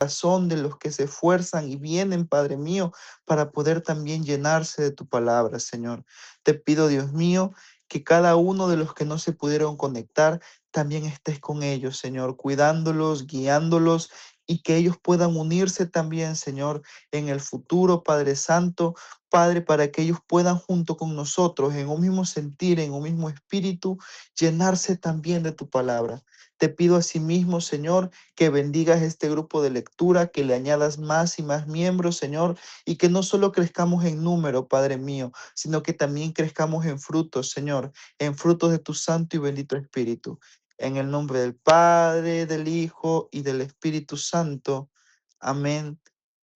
corazón de los que se esfuerzan y vienen, Padre mío, para poder también llenarse de tu palabra, Señor. Te pido, Dios mío, que cada uno de los que no se pudieron conectar, también estés con ellos, Señor, cuidándolos, guiándolos y que ellos puedan unirse también, Señor, en el futuro, Padre Santo, Padre, para que ellos puedan junto con nosotros, en un mismo sentir, en un mismo espíritu, llenarse también de tu palabra. Te pido asimismo, Señor, que bendigas este grupo de lectura, que le añadas más y más miembros, Señor, y que no solo crezcamos en número, Padre mío, sino que también crezcamos en frutos, Señor, en frutos de tu Santo y bendito Espíritu. En el nombre del Padre, del Hijo y del Espíritu Santo. Amén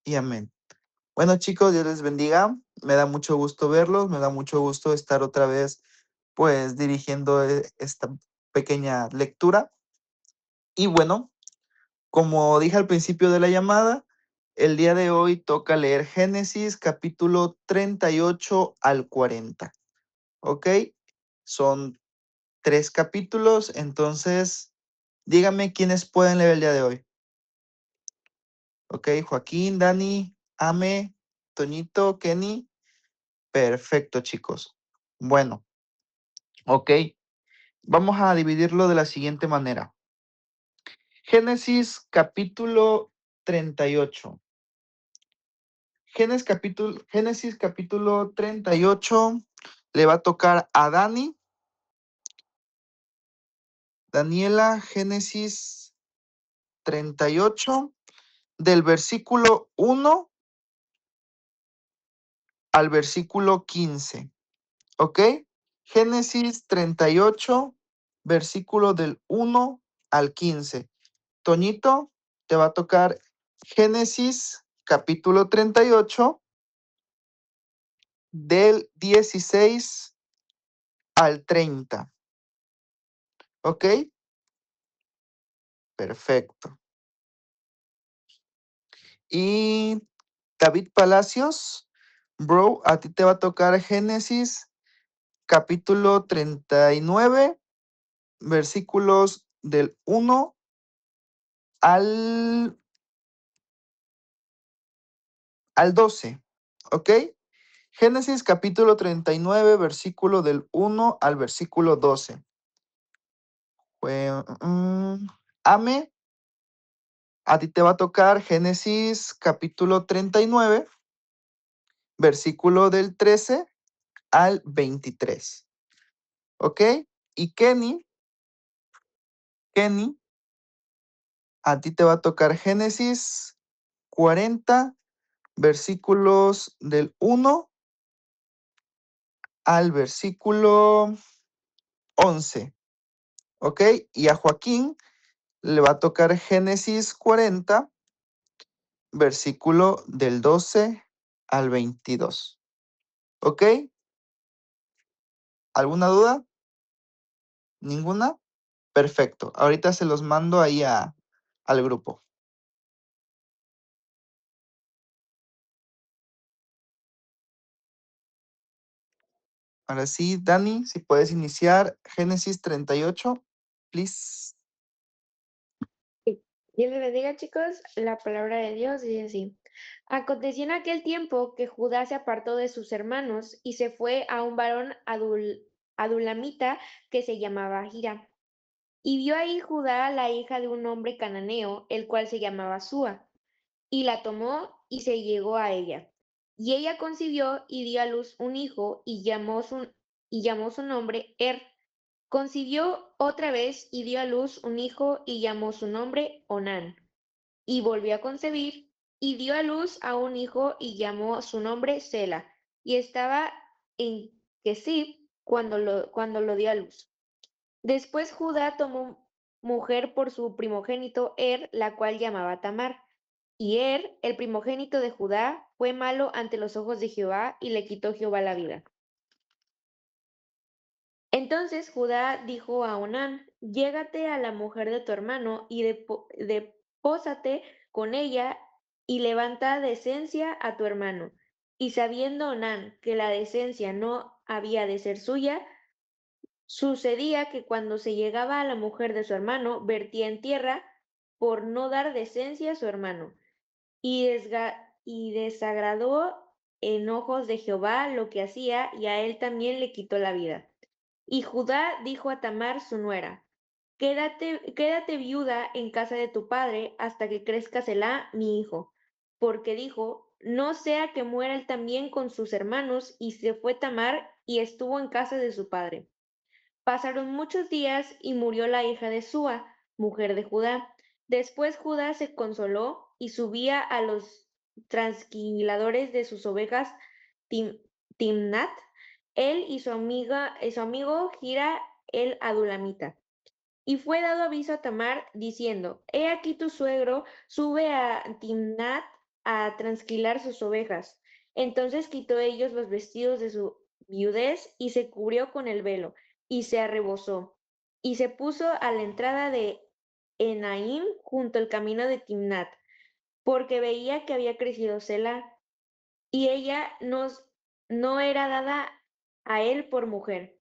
y amén. Bueno, chicos, Dios les bendiga. Me da mucho gusto verlos, me da mucho gusto estar otra vez, pues, dirigiendo esta pequeña lectura. Y bueno, como dije al principio de la llamada, el día de hoy toca leer Génesis capítulo 38 al 40. ¿Ok? Son 3 capítulos, entonces díganme quiénes pueden leer el día de hoy. ¿Ok? Joaquín, Dani, Ame, Toñito, Kenny. Perfecto, chicos. Bueno, ok. Vamos a dividirlo de la siguiente manera. Génesis capítulo 38. Génesis capítulo 38 le va a tocar a Dani. Daniela, Génesis 38, del versículo 1 al versículo 15. ¿Ok? Génesis 38, versículo del 1 al 15. Toñito, te va a tocar Génesis capítulo 38, del 16 al 30. ¿Ok? Perfecto. Y David Palacios, bro, a ti te va a tocar Génesis capítulo 39, versículos del 1 al, al 12. ¿Ok? Génesis capítulo 39, versículo del 1 al versículo 12. Ame, a ti te va a tocar Génesis capítulo 39, versículo del 13 al 23. ¿Ok? Y Kenny, a ti te va a tocar Génesis 40, versículos del 1 al versículo 11. ¿Ok? Y a Joaquín le va a tocar Génesis 40, versículo del 12 al 22. ¿Ok? ¿Alguna duda? ¿Ninguna? Perfecto. Ahorita se los mando ahí al grupo. Ahora sí, Dani, si puedes iniciar Génesis 38, please. Sí. Dios les bendiga, chicos. La palabra de Dios dice así. Aconteció en aquel tiempo que Judá se apartó de sus hermanos y se fue a un varón adulamita que se llamaba Hira. Y vio ahí Judá la hija de un hombre cananeo, el cual se llamaba Súa, y la tomó y se llegó a ella. Y ella concibió y dio a luz un hijo y llamó su nombre Concibió otra vez y dio a luz un hijo y llamó su nombre Onán. Y volvió a concebir y dio a luz a un hijo y llamó su nombre Sela. Y estaba en Kesib cuando lo dio a luz. Después Judá tomó mujer por su primogénito la cual llamaba Tamar. Y el primogénito de Judá, fue malo ante los ojos de Jehová y le quitó Jehová la vida. Entonces Judá dijo a Onán: Llégate a la mujer de tu hermano y depósate con ella y levanta decencia a tu hermano. Y sabiendo Onán que la decencia no había de ser suya, sucedía que cuando se llegaba a la mujer de su hermano, vertía en tierra por no dar decencia a su hermano, y desagradó en ojos de Jehová lo que hacía, y a él también le quitó la vida. Y Judá dijo a Tamar su nuera: quédate viuda en casa de tu padre hasta que crezca Selá, mi hijo. Porque dijo: no sea que muera él también con sus hermanos. Y se fue Tamar y estuvo en casa de su padre. Pasaron muchos días y murió la hija de Súa, mujer de Judá. Después Judá se consoló y subía a los transquiladores de sus ovejas Tim- Timnat, él y su amigo Gira el Adulamita. Y fue dado aviso a Tamar, diciendo: He aquí tu suegro sube a Timnat a transquilar sus ovejas. Entonces quitó ellos los vestidos de su viudez y se cubrió con el velo, y se arrebozó, y se puso a la entrada de Enaim junto al camino de Timnat, porque veía que había crecido Sela, y ella no era dada a él por mujer.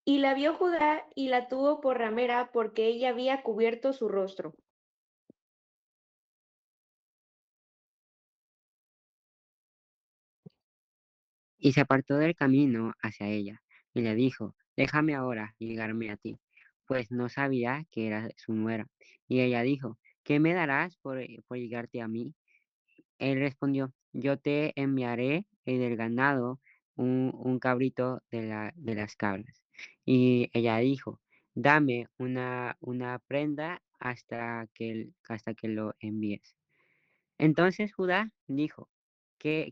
Y la vio Judá y la tuvo por ramera, porque ella había cubierto su rostro. Y se apartó del camino hacia ella, y le dijo: déjame ahora llegarme a ti, pues no sabía que era su nuera. Y ella dijo: ¿qué me darás por llegarte a mí? Él respondió: yo te enviaré del ganado un cabrito de las cabras. Y ella dijo: dame una prenda hasta que lo envíes. Entonces Judá dijo: ¿qué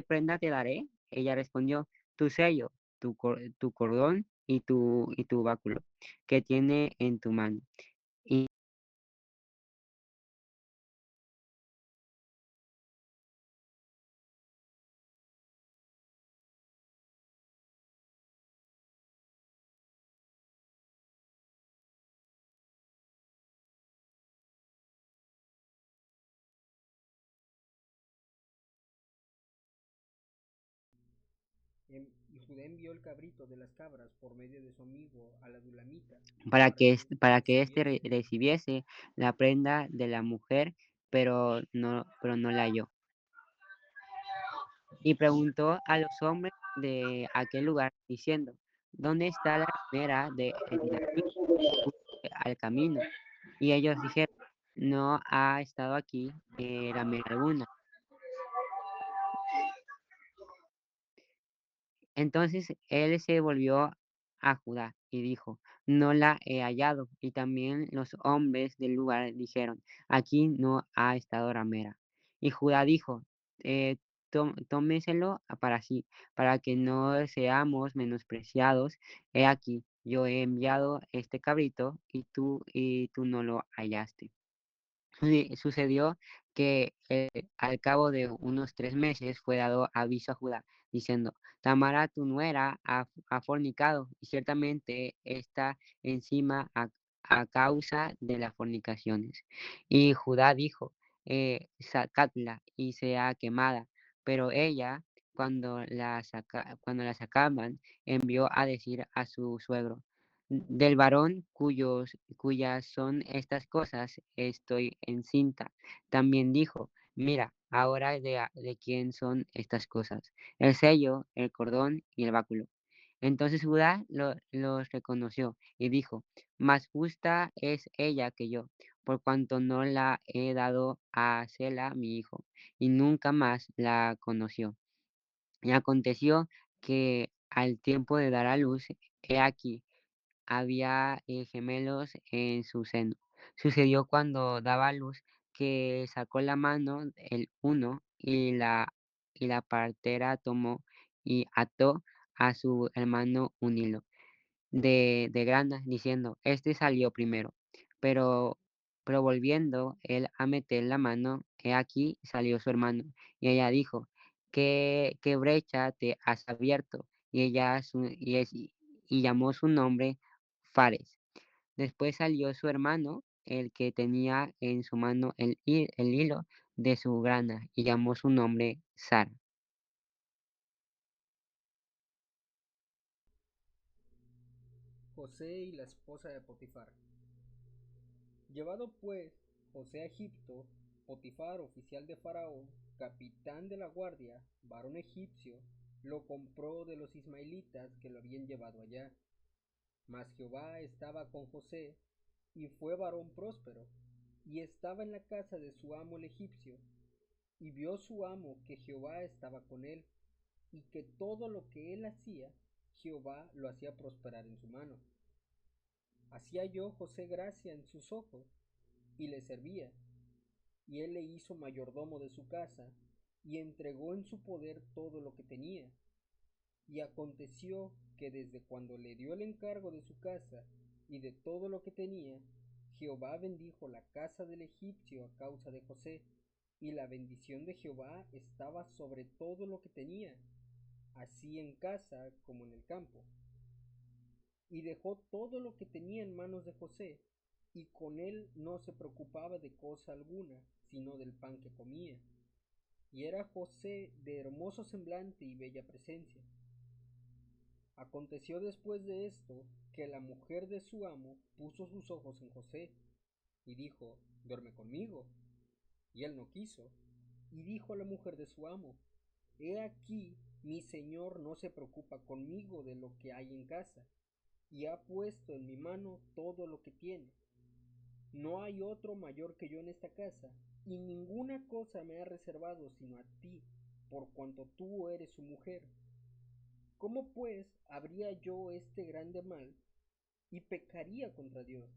prenda te daré? Ella respondió: tu sello, tu cordón y tu báculo que tiene en tu mano. Y Y Judá envió el cabrito de las cabras por medio de su amigo al Adulamita para que éste recibiese. recibiese la prenda de la mujer, pero no la halló. Y preguntó a los hombres de aquel lugar, diciendo: ¿dónde está la ramera de Enaim al camino? Y ellos dijeron: no ha estado aquí ramera alguna. Entonces él se volvió a Judá y dijo: no la he hallado. Y también los hombres del lugar dijeron: aquí no ha estado ramera. Y Judá dijo: tómeselo para sí, para que no seamos menospreciados. He aquí, yo he enviado este cabrito y tú no lo hallaste. Sucedió que al cabo de unos 3 meses fue dado aviso a Judá, diciendo: Tamara tu nuera ha fornicado, y ciertamente está encima a causa de las fornicaciones. Y Judá dijo: sacadla y sea quemada. Pero ella, cuando la sacaban, envió a decir a su suegro: del varón cuyas son estas cosas, estoy encinta. También dijo: mira, ahora de quién son estas cosas, el sello, el cordón y el báculo. Entonces Judá los reconoció y dijo: más justa es ella que yo, por cuanto no la he dado a Sela mi hijo. Y nunca más la conoció. Y aconteció que al tiempo de dar a luz, he aquí, había gemelos en su seno. Sucedió cuando daba a luz que sacó la mano el uno, y la partera tomó y ató a su hermano un hilo de grana, diciendo: este salió primero. Pero, pero volviendo él a meter la mano, he aquí salió su hermano. Y ella dijo: ¿qué brecha te has abierto? Y llamó su nombre Fares. Después salió su hermano, el que tenía en su mano el hilo de su grana, y llamó su nombre Sara. José y la esposa de Potifar. Llevado pues José a Egipto, Potifar, oficial de Faraón, capitán de la guardia, varón egipcio, lo compró de los ismaelitas que lo habían llevado allá. Mas Jehová estaba con José, y fue varón próspero, y estaba en la casa de su amo el egipcio. Y vio su amo que Jehová estaba con él, y que todo lo que él hacía, Jehová lo hacía prosperar en su mano. Hacía yo José gracia en sus ojos, y le servía, y él le hizo mayordomo de su casa, y entregó en su poder todo lo que tenía. Y aconteció que desde cuando le dio el encargo de su casa y de todo lo que tenía, Jehová bendijo la casa del egipcio a causa de José, y la bendición de Jehová estaba sobre todo lo que tenía, así en casa como en el campo. Y dejó todo lo que tenía en manos de José, y con él no se preocupaba de cosa alguna, sino del pan que comía. Y era José de hermoso semblante y bella presencia. Aconteció después de esto que la mujer de su amo puso sus ojos en José, y dijo, duerme conmigo. Y él no quiso. Y dijo a la mujer de su amo, he aquí, mi señor no se preocupa conmigo de lo que hay en casa, y ha puesto en mi mano todo lo que tiene. No hay otro mayor que yo en esta casa, y ninguna cosa me ha reservado sino a ti, por cuanto tú eres su mujer. ¿Cómo pues habría yo este grande mal y pecaría contra Dios,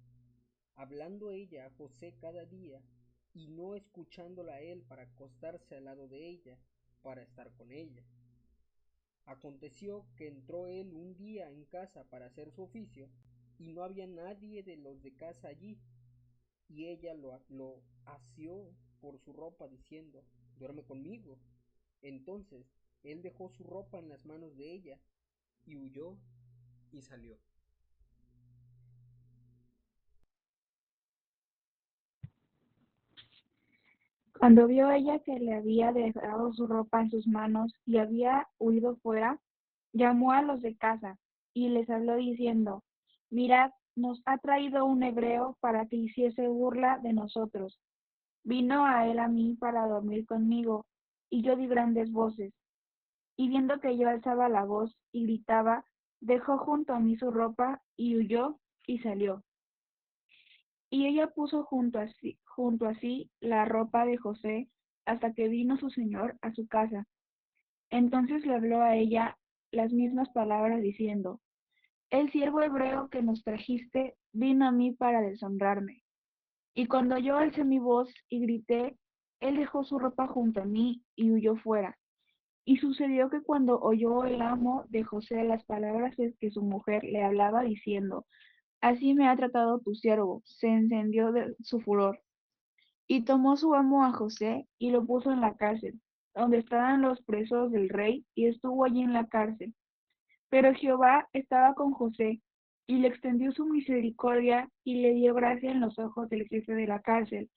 hablando ella a José cada día y no escuchándola a él para acostarse al lado de ella, para estar con ella? Aconteció que entró él un día en casa para hacer su oficio, y no había nadie de los de casa allí, y ella lo asió por su ropa, diciendo, duerme conmigo. Entonces él dejó su ropa en las manos de ella, y huyó y salió. Cuando vio ella que le había dejado su ropa en sus manos y había huido fuera, llamó a los de casa y les habló diciendo, mirad, nos ha traído un hebreo para que hiciese burla de nosotros. Vino a él a mí para dormir conmigo, y yo di grandes voces. Y viendo que yo alzaba la voz y gritaba, dejó junto a mí su ropa y huyó y salió. Y ella puso junto a sí la ropa de José hasta que vino su señor a su casa. Entonces le habló a ella las mismas palabras diciendo, el siervo hebreo que nos trajiste vino a mí para deshonrarme. Y cuando yo alcé mi voz y grité, él dejó su ropa junto a mí y huyó fuera. Y sucedió que cuando oyó el amo de José las palabras que su mujer le hablaba diciendo, así me ha tratado tu siervo, se encendió de su furor. Y tomó su amo a José y lo puso en la cárcel, donde estaban los presos del rey, y estuvo allí en la cárcel. Pero Jehová estaba con José, y le extendió su misericordia, y le dio gracia en los ojos del jefe de la cárcel.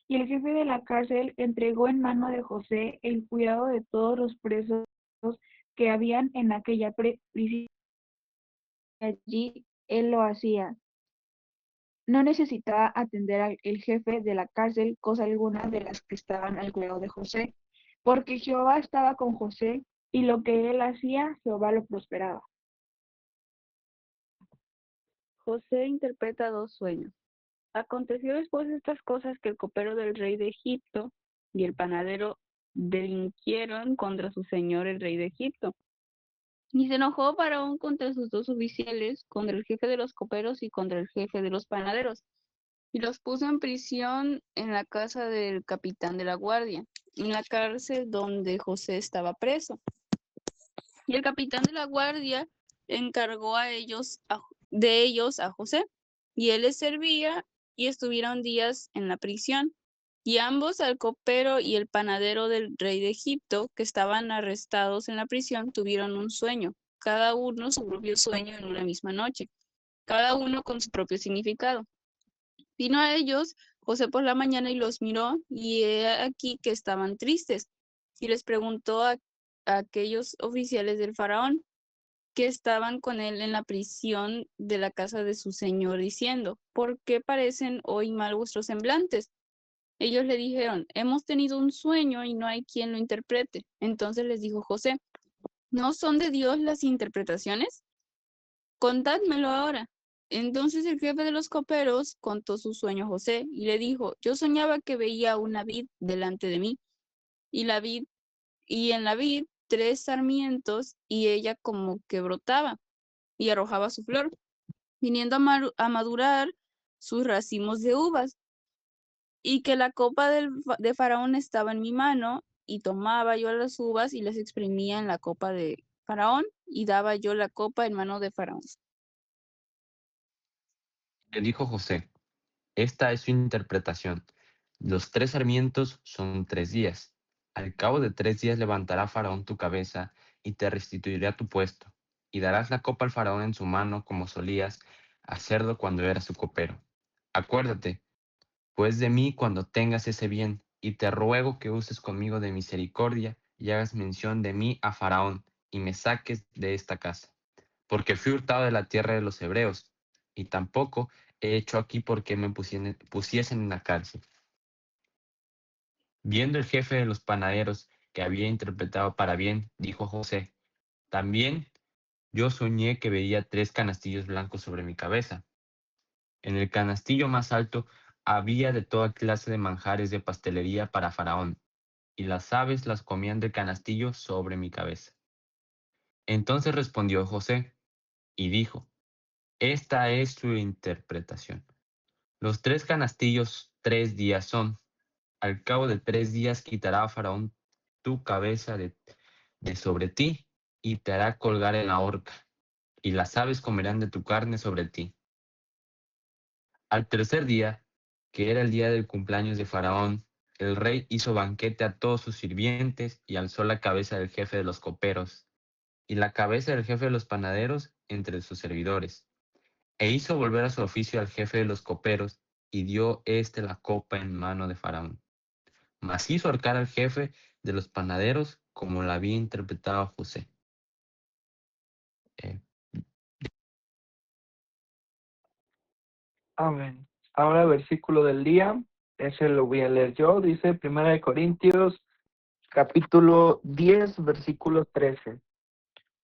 Y el jefe de la cárcel entregó en mano de José el cuidado de todos los presos que habían en aquella prisión. Allí él lo hacía. No necesitaba atender al el jefe de la cárcel cosa alguna de las que estaban al cuidado de José, porque Jehová estaba con José, y lo que él hacía, Jehová lo prosperaba. José interpreta dos sueños. Aconteció después de estas cosas que el copero del rey de Egipto y el panadero delinquieron contra su señor el rey de Egipto. Y se enojó Faraón contra sus dos oficiales, contra el jefe de los coperos y contra el jefe de los panaderos, y los puso en prisión en la casa del capitán de la guardia, en la cárcel donde José estaba preso. Y el capitán de la guardia encargó de ellos a José, y él les servía, y estuvieron días en la prisión. Y ambos, el copero y el panadero del rey de Egipto, que estaban arrestados en la prisión, tuvieron un sueño, cada uno su propio sueño en una misma noche, cada uno con su propio significado. Vino a ellos José por la mañana y los miró, y he aquí que estaban tristes, y les preguntó a aquellos oficiales del faraón que estaban con él en la prisión de la casa de su señor, diciendo, ¿por qué parecen hoy mal vuestros semblantes? Ellos le dijeron, hemos tenido un sueño y no hay quien lo interprete. Entonces les dijo José, ¿no son de Dios las interpretaciones? Contádmelo ahora. Entonces el jefe de los coperos contó su sueño a José y le dijo, yo soñaba que veía una vid delante de mí y en la vid 3 sarmientos y ella como que brotaba y arrojaba su flor, viniendo a madurar sus racimos de uvas, y que la copa de Faraón estaba en mi mano, y tomaba yo las uvas y las exprimía en la copa de Faraón, y daba yo la copa en mano de Faraón. Le dijo José, esta es su interpretación. Los 3 sarmientos son 3 días. Al cabo de 3 días levantará Faraón tu cabeza y te restituirá tu puesto, y darás la copa al Faraón en su mano como solías hacerlo cuando eras su copero. Acuérdate, pues de mí cuando tengas ese bien, y te ruego que uses conmigo de misericordia y hagas mención de mí a Faraón, y me saques de esta casa. Porque fui hurtado de la tierra de los hebreos, y tampoco he hecho aquí porque me pusiesen en la cárcel. Viendo el jefe de los panaderos que había interpretado para bien, dijo José, también yo soñé que veía 3 canastillos blancos sobre mi cabeza. En el canastillo más alto había de toda clase de manjares de pastelería para Faraón, y las aves las comían del canastillo sobre mi cabeza. Entonces respondió José y dijo, esta es su interpretación. Los 3 canastillos 3 días son. Al cabo de 3 días quitará a Faraón tu cabeza de sobre ti y te hará colgar en la horca, y las aves comerán de tu carne sobre ti. Al tercer día, que era el día del cumpleaños de Faraón, el rey hizo banquete a todos sus sirvientes y alzó la cabeza del jefe de los coperos y la cabeza del jefe de los panaderos entre sus servidores. E hizo volver a su oficio al jefe de los coperos y dio la copa en mano de Faraón. Mas hizo ahorcar al jefe de los panaderos como la había interpretado José. Eh, Amén. Ahora el versículo del día, ese lo voy a leer yo, dice 1 Corintios capítulo 10, versículo 13.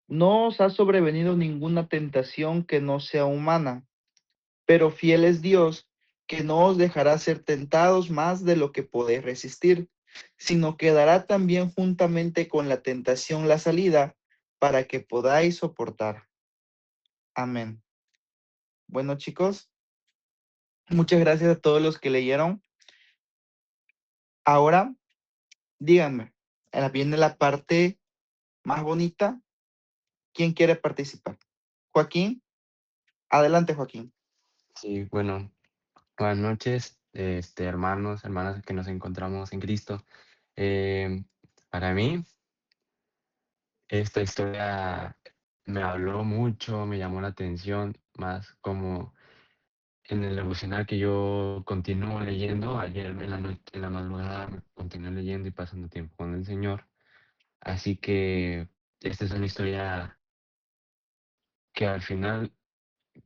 No os ha sobrevenido ninguna tentación que no sea humana, pero fiel es Dios, que no os dejará ser tentados más de lo que podéis resistir, sino que dará también juntamente con la tentación la salida para que podáis soportar. Amén. Bueno, chicos, muchas gracias a todos los que leyeron. Ahora, díganme, ahora viene la parte más bonita. ¿Quién quiere participar? Joaquín, adelante, Joaquín. sí, bueno, buenas noches, hermanos, hermanas que nos encontramos en Cristo. Para mí, esta historia me habló mucho, me llamó la atención, más como en el devocional que yo continúo leyendo. Ayer en la noche, en la madrugada, me continué leyendo y pasando tiempo con el Señor. Así que esta es una historia que al final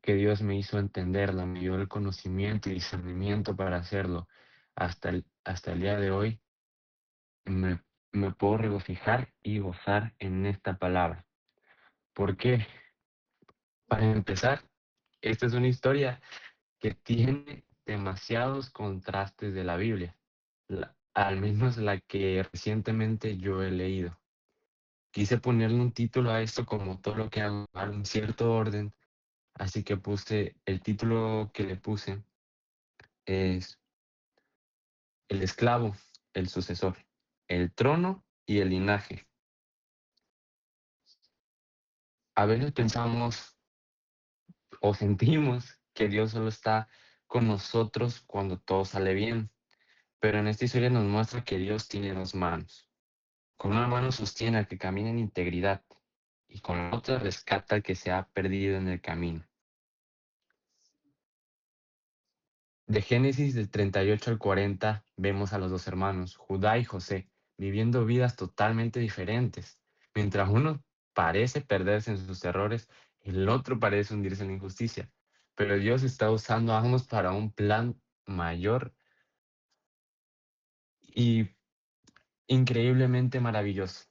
que Dios me hizo entenderla, me dio el conocimiento y discernimiento para hacerlo. Hasta el día de hoy me, me puedo regocijar y gozar en esta palabra. ¿Por qué? Para empezar, esta es una historia que tiene demasiados contrastes de la Biblia, al menos la que recientemente yo he leído. Quise ponerle un título a esto como todo lo que hago, en cierto orden, así que el título que le puse es El esclavo, el sucesor, el trono y el linaje. A veces pensamos o sentimos que Dios solo está con nosotros cuando todo sale bien, pero en esta historia nos muestra que Dios tiene 2 manos. Con una mano sostiene al que camina en integridad y con la otra rescata al que se ha perdido en el camino. De Génesis del 38 al 40 vemos a los 2 hermanos, Judá y José, viviendo vidas totalmente diferentes. Mientras uno parece perderse en sus errores, el otro parece hundirse en la injusticia. Pero Dios está usando a ambos para un plan mayor y increíblemente maravilloso.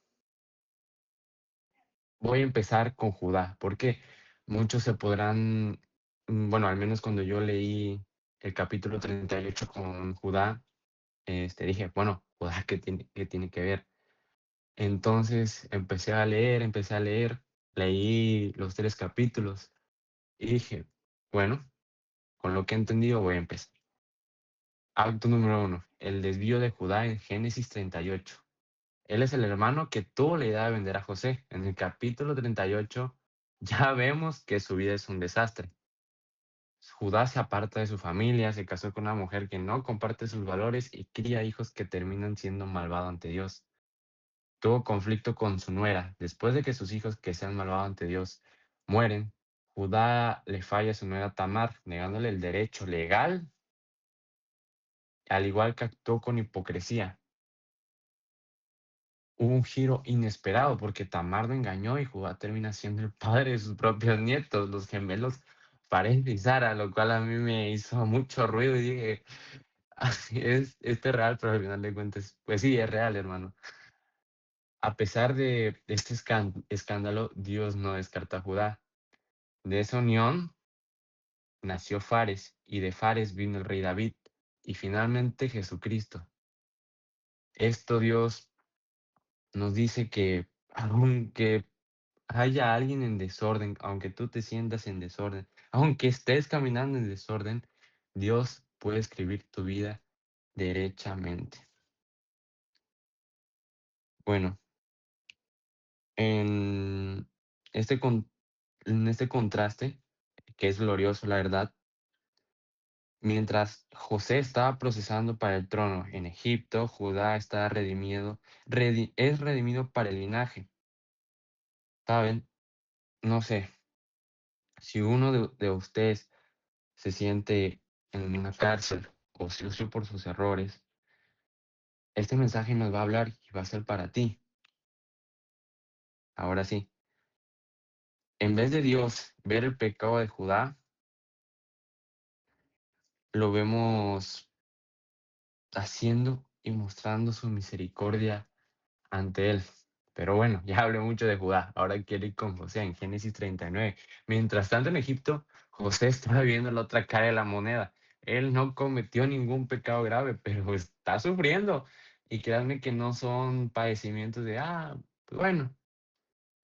Voy a empezar con Judá, porque muchos se podrán, bueno, al menos cuando yo leí el capítulo 38 con Judá, dije, bueno, Judá, ¿qué tiene que ver? Entonces empecé a leer, leí los 3 capítulos y dije, bueno, con lo que he entendido voy a empezar. Acto número 1, el desvío de Judá en Génesis 38. Él es el hermano que tuvo la idea de vender a José. En el capítulo 38 ya vemos que su vida es un desastre. Judá se aparta de su familia, se casó con una mujer que no comparte sus valores y cría hijos que terminan siendo malvados ante Dios. Tuvo conflicto con su nuera. Después de que sus hijos que se han malvado ante Dios mueren, Judá le falla a su nuera Tamar, negándole el derecho legal, al igual que actuó con hipocresía. Hubo un giro inesperado porque Tamar lo engañó y Judá termina siendo el padre de sus propios nietos, los gemelos Fares y Sara, lo cual a mí me hizo mucho ruido y dije, así esto es real, pero al final de cuentas, pues sí, es real, hermano. A pesar de este escándalo, Dios no descarta a Judá. De esa unión nació Fares y de Fares vino el rey David y finalmente Jesucristo. Esto Dios nos dice que aunque haya alguien en desorden, aunque tú te sientas en desorden, aunque estés caminando en desorden, Dios puede escribir tu vida derechamente. Bueno, en este, en este contraste, que es glorioso, la verdad, mientras José estaba procesando para el trono en Egipto, Judá está es redimido para el linaje. ¿Saben? No sé, si uno de ustedes se siente en una cárcel o sucio por sus errores, este mensaje nos va a hablar y va a ser para ti. Ahora sí, en vez de Dios ver el pecado de Judá, lo vemos haciendo y mostrando su misericordia ante él. Pero bueno, ya hablé mucho de Judá. Ahora quiero ir con José en Génesis 39. Mientras tanto, en Egipto, José estaba viendo la otra cara de la moneda. Él no cometió ningún pecado grave, pero está sufriendo. Y créanme que no son padecimientos de, pues bueno,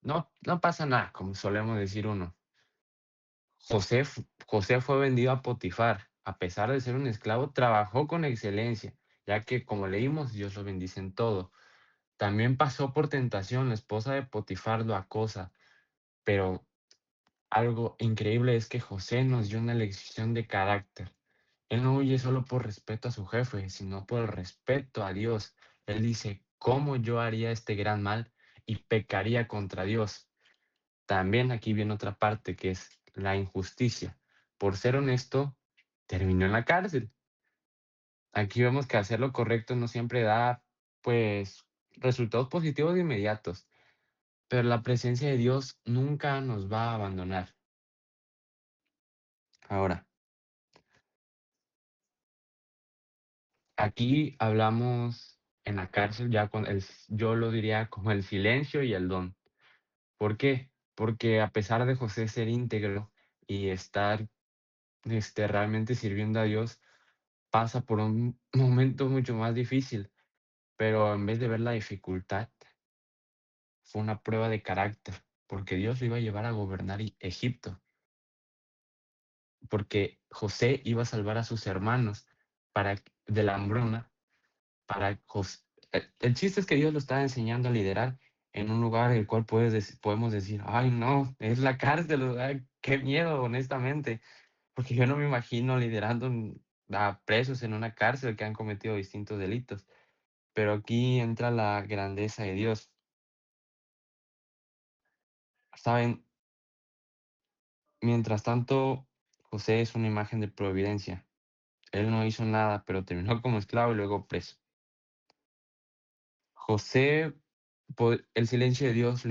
no pasa nada, como solemos decir uno. José fue vendido a Potifar. A pesar de ser un esclavo, trabajó con excelencia, ya que, como leímos, Dios lo bendice en todo. También pasó por tentación, la esposa de Potifar lo acosa, pero algo increíble es que José nos dio una lección de carácter. Él no huye solo por respeto a su jefe, sino por el respeto a Dios. Él dice, ¿cómo yo haría este gran mal y pecaría contra Dios? También aquí viene otra parte que es la injusticia. Por ser honesto, terminó en la cárcel. Aquí vemos que hacer lo correcto no siempre da, pues, resultados positivos de inmediatos. Pero la presencia de Dios nunca nos va a abandonar. Ahora, aquí hablamos en la cárcel ya yo lo diría como el silencio y el don. ¿Por qué? Porque a pesar de José ser íntegro y estar realmente sirviendo a Dios, pasa por un momento mucho más difícil, pero en vez de ver la dificultad, fue una prueba de carácter, porque Dios lo iba a llevar a gobernar Egipto. Porque José iba a salvar a sus hermanos de la hambruna. El chiste es que Dios lo estaba enseñando a liderar en un lugar en el cual podemos decir, ay no, es la cárcel, ay, qué miedo, honestamente, porque yo no me imagino liderando a presos en una cárcel que han cometido distintos delitos. Pero aquí entra la grandeza de Dios. Saben, mientras tanto, José es una imagen de providencia. Él no hizo nada, pero terminó como esclavo y luego preso. José, el silencio de Dios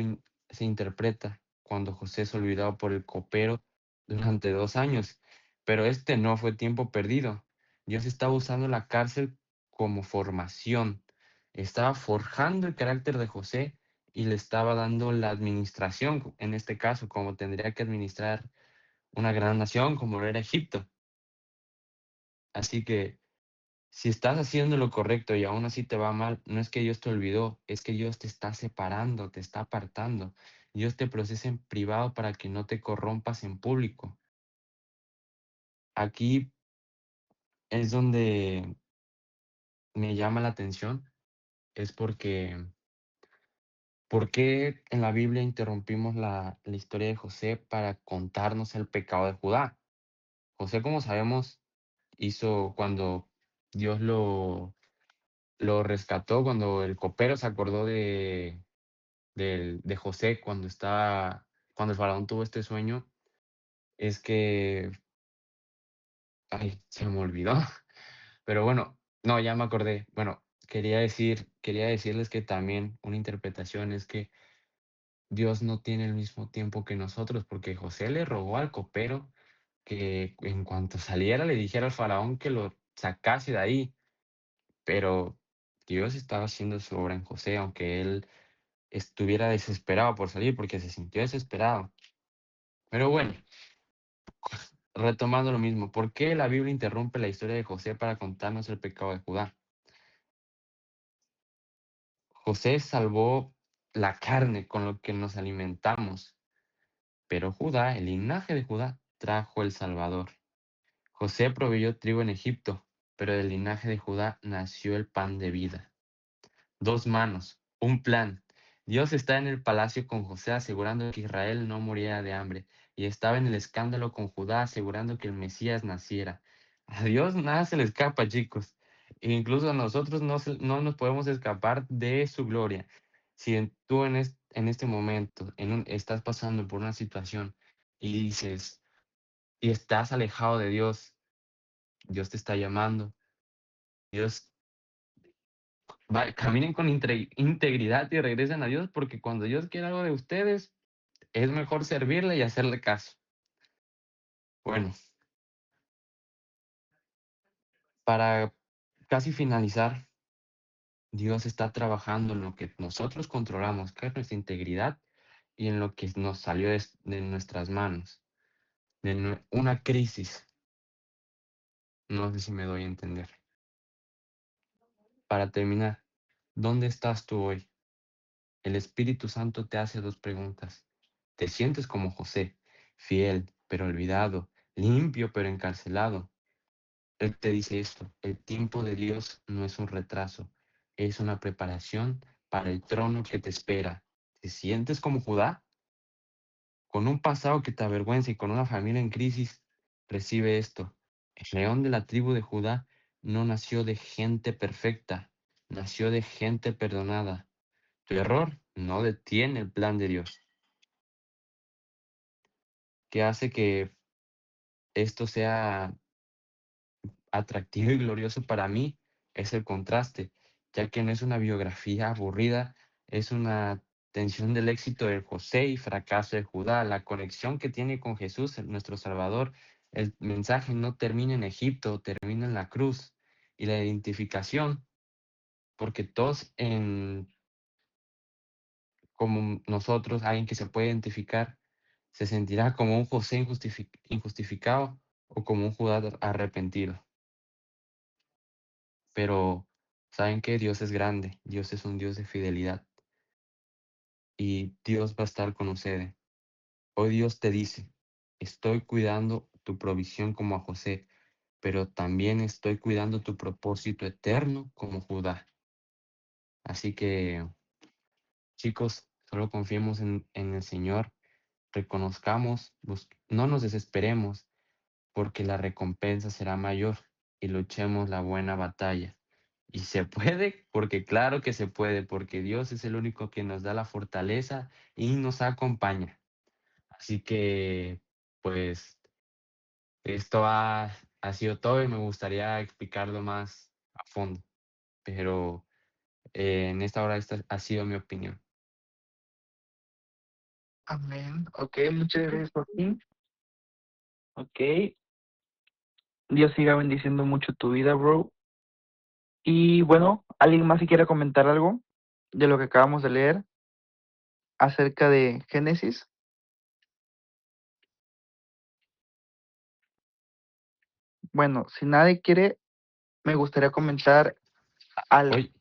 se interpreta cuando José es olvidado por el copero durante 2 años, pero este no fue tiempo perdido. Dios estaba usando la cárcel como formación. estaba forjando el carácter de José y le estaba dando la administración, en este caso, como tendría que administrar una gran nación como lo era Egipto. Así que si estás haciendo lo correcto y aún así te va mal, no es que Dios te olvidó, es que Dios te está separando, te está apartando. Dios te procesa en privado para que no te corrompas en público. Aquí es donde me llama la atención, es porque ¿por qué en la Biblia interrumpimos la historia de José para contarnos el pecado de Judá? José, como sabemos, hizo cuando Dios lo rescató, cuando el copero se acordó de José cuando el faraón tuvo este sueño, es que, ay, se me olvidó, pero bueno, no, ya me acordé. Bueno, quería decirles que también una interpretación es que Dios no tiene el mismo tiempo que nosotros, porque José le rogó al copero que en cuanto saliera le dijera al faraón que lo sacase de ahí, pero Dios estaba haciendo su obra en José, aunque él estuviera desesperado por salir, porque se sintió desesperado. Pero bueno, retomando lo mismo, ¿por qué la Biblia interrumpe la historia de José para contarnos el pecado de Judá? José salvó la carne con lo que nos alimentamos, pero Judá, el linaje de Judá, trajo el Salvador. José proveyó trigo en Egipto, pero del linaje de Judá nació el pan de vida. Dos manos, un plan. Dios está en el palacio con José asegurando que Israel no muriera de hambre, y estaba en el escándalo con Judá asegurando que el Mesías naciera. A Dios nada se le escapa, chicos. E incluso a nosotros no nos podemos escapar de su gloria. Si tú en este momento estás pasando por una situación y dices, y estás alejado de Dios, Dios te está llamando. Dios, caminen con integridad y regresen a Dios, porque cuando Dios quiere algo de ustedes, es mejor servirle y hacerle caso. Bueno, para casi finalizar, Dios está trabajando en lo que nosotros controlamos, que es nuestra integridad, y en lo que nos salió de nuestras manos, una crisis. No sé si me doy a entender. Para terminar, ¿dónde estás tú hoy? El Espíritu Santo te hace dos preguntas. ¿Te sientes como José, fiel pero olvidado, limpio pero encarcelado? Él te dice esto, el tiempo de Dios no es un retraso, es una preparación para el trono que te espera. ¿Te sientes como Judá? Con un pasado que te avergüenza y con una familia en crisis, recibe esto. El león de la tribu de Judá no nació de gente perfecta, nació de gente perdonada. Tu error no detiene el plan de Dios. Que hace que esto sea atractivo y glorioso para mí es el contraste, ya que no es una biografía aburrida, es una tensión del éxito de José y fracaso de Judá, la conexión que tiene con Jesús, nuestro Salvador. El mensaje no termina en Egipto, termina en la cruz. Y la identificación, porque todos como nosotros, alguien que se puede identificar, se sentirá como un José injustificado o como un Judá arrepentido. Pero saben que Dios es grande, Dios es un Dios de fidelidad y Dios va a estar con ustedes. Hoy Dios te dice, estoy cuidando tu provisión como a José, pero también estoy cuidando tu propósito eterno como Judá. Así que, chicos, solo confiemos en el Señor, reconozcamos, no nos desesperemos, porque la recompensa será mayor y luchemos la buena batalla. Y se puede, porque claro que se puede, porque Dios es el único que nos da la fortaleza y nos acompaña. Así que, pues, esto ha sido todo y me gustaría explicarlo más a fondo, pero en esta hora esta ha sido mi opinión. Amén. Ok, muchas gracias, Joaquín. Ok. Dios siga bendiciendo mucho tu vida, bro. Y bueno, ¿alguien más si quiere comentar algo de lo que acabamos de leer acerca de Génesis? Bueno, si nadie quiere, me gustaría comentar algo. Oye,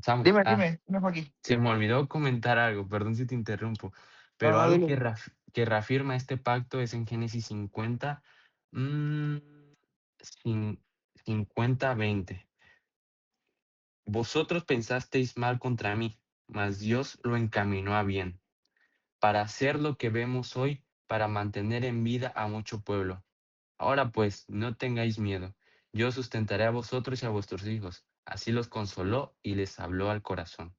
Samu, Dime, Joaquín. se me olvidó comentar algo, perdón si te interrumpo, No, pero no, algo dile. que reafirma este pacto es en Génesis 50, mm, 50:20. Vosotros pensasteis mal contra mí, mas Dios lo encaminó a bien, para hacer lo que vemos hoy, para mantener en vida a mucho pueblo. Ahora pues, no tengáis miedo, yo os sustentaré a vosotros y a vuestros hijos. Así los consoló y les habló al corazón.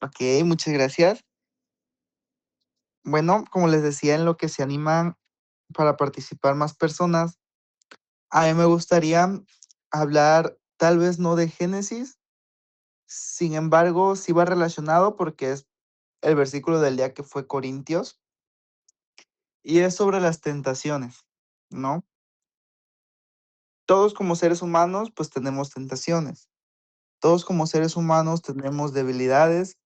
Ok, muchas gracias. Bueno, como les decía, en lo que se animan para participar más personas, a mí me gustaría hablar tal vez no de Génesis, sin embargo, sí va relacionado porque es el versículo del día que fue Corintios y es sobre las tentaciones, ¿no? Todos como seres humanos pues tenemos tentaciones. Todos como seres humanos tenemos debilidades,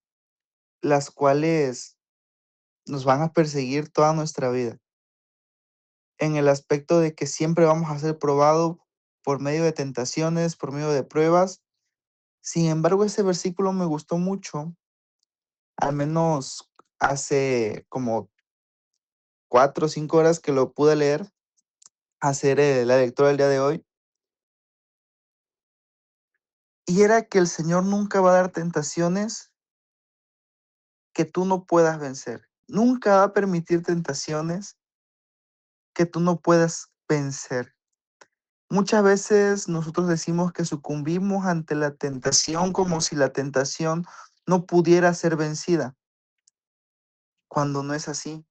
las cuales nos van a perseguir toda nuestra vida, en el aspecto de que siempre vamos a ser probados por medio de tentaciones, por medio de pruebas. Sin embargo, ese versículo me gustó mucho, al menos hace como 4 o 5 horas que lo pude leer, hacer la lectura del día de hoy, y era que el Señor nunca va a dar tentaciones que tú no puedas vencer. Nunca va a permitir tentaciones que tú no puedas vencer. Muchas veces nosotros decimos que sucumbimos ante la tentación como si la tentación no pudiera ser vencida, cuando no es así.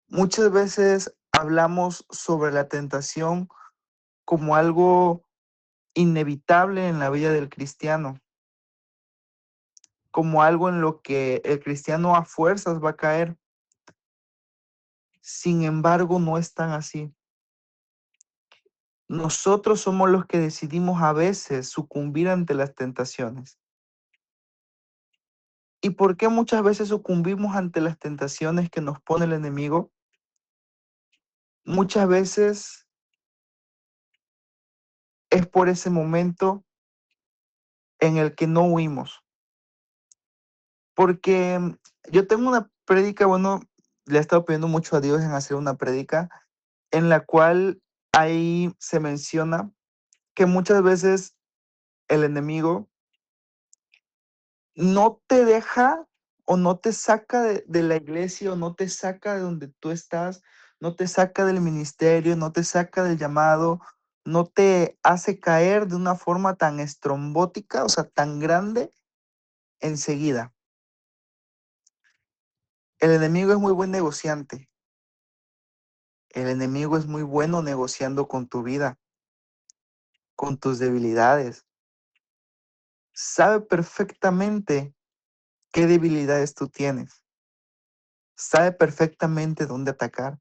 Muchas veces hablamos sobre la tentación como algo inevitable en la vida del cristiano, como algo en lo que el cristiano a fuerzas va a caer. Sin embargo, no es tan así. Nosotros somos los que decidimos a veces sucumbir ante las tentaciones. ¿Y por qué muchas veces sucumbimos ante las tentaciones que nos pone el enemigo? Muchas veces es por ese momento en el que no huimos. Porque yo tengo una prédica, bueno, le he estado pidiendo mucho a Dios en hacer una prédica en la cual ahí se menciona que muchas veces el enemigo no te deja o no te saca de la iglesia o no te saca de donde tú estás, no te saca del ministerio, no te saca del llamado, no te hace caer de una forma tan estrombótica, o sea, tan grande enseguida. El enemigo es muy buen negociante. El enemigo es muy bueno negociando con tu vida, con tus debilidades. Sabe perfectamente qué debilidades tú tienes. Sabe perfectamente dónde atacar.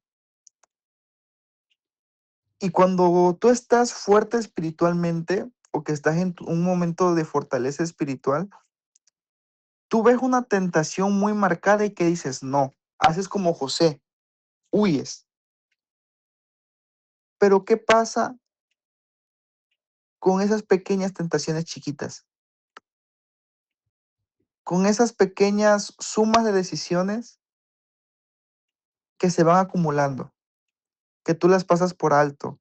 Y cuando tú estás fuerte espiritualmente o que estás en un momento de fortaleza espiritual, tú ves una tentación muy marcada y que dices, no, haces como José, huyes. Pero ¿qué pasa con esas pequeñas tentaciones chiquitas? Con esas pequeñas sumas de decisiones que se van acumulando, que tú las pasas por alto,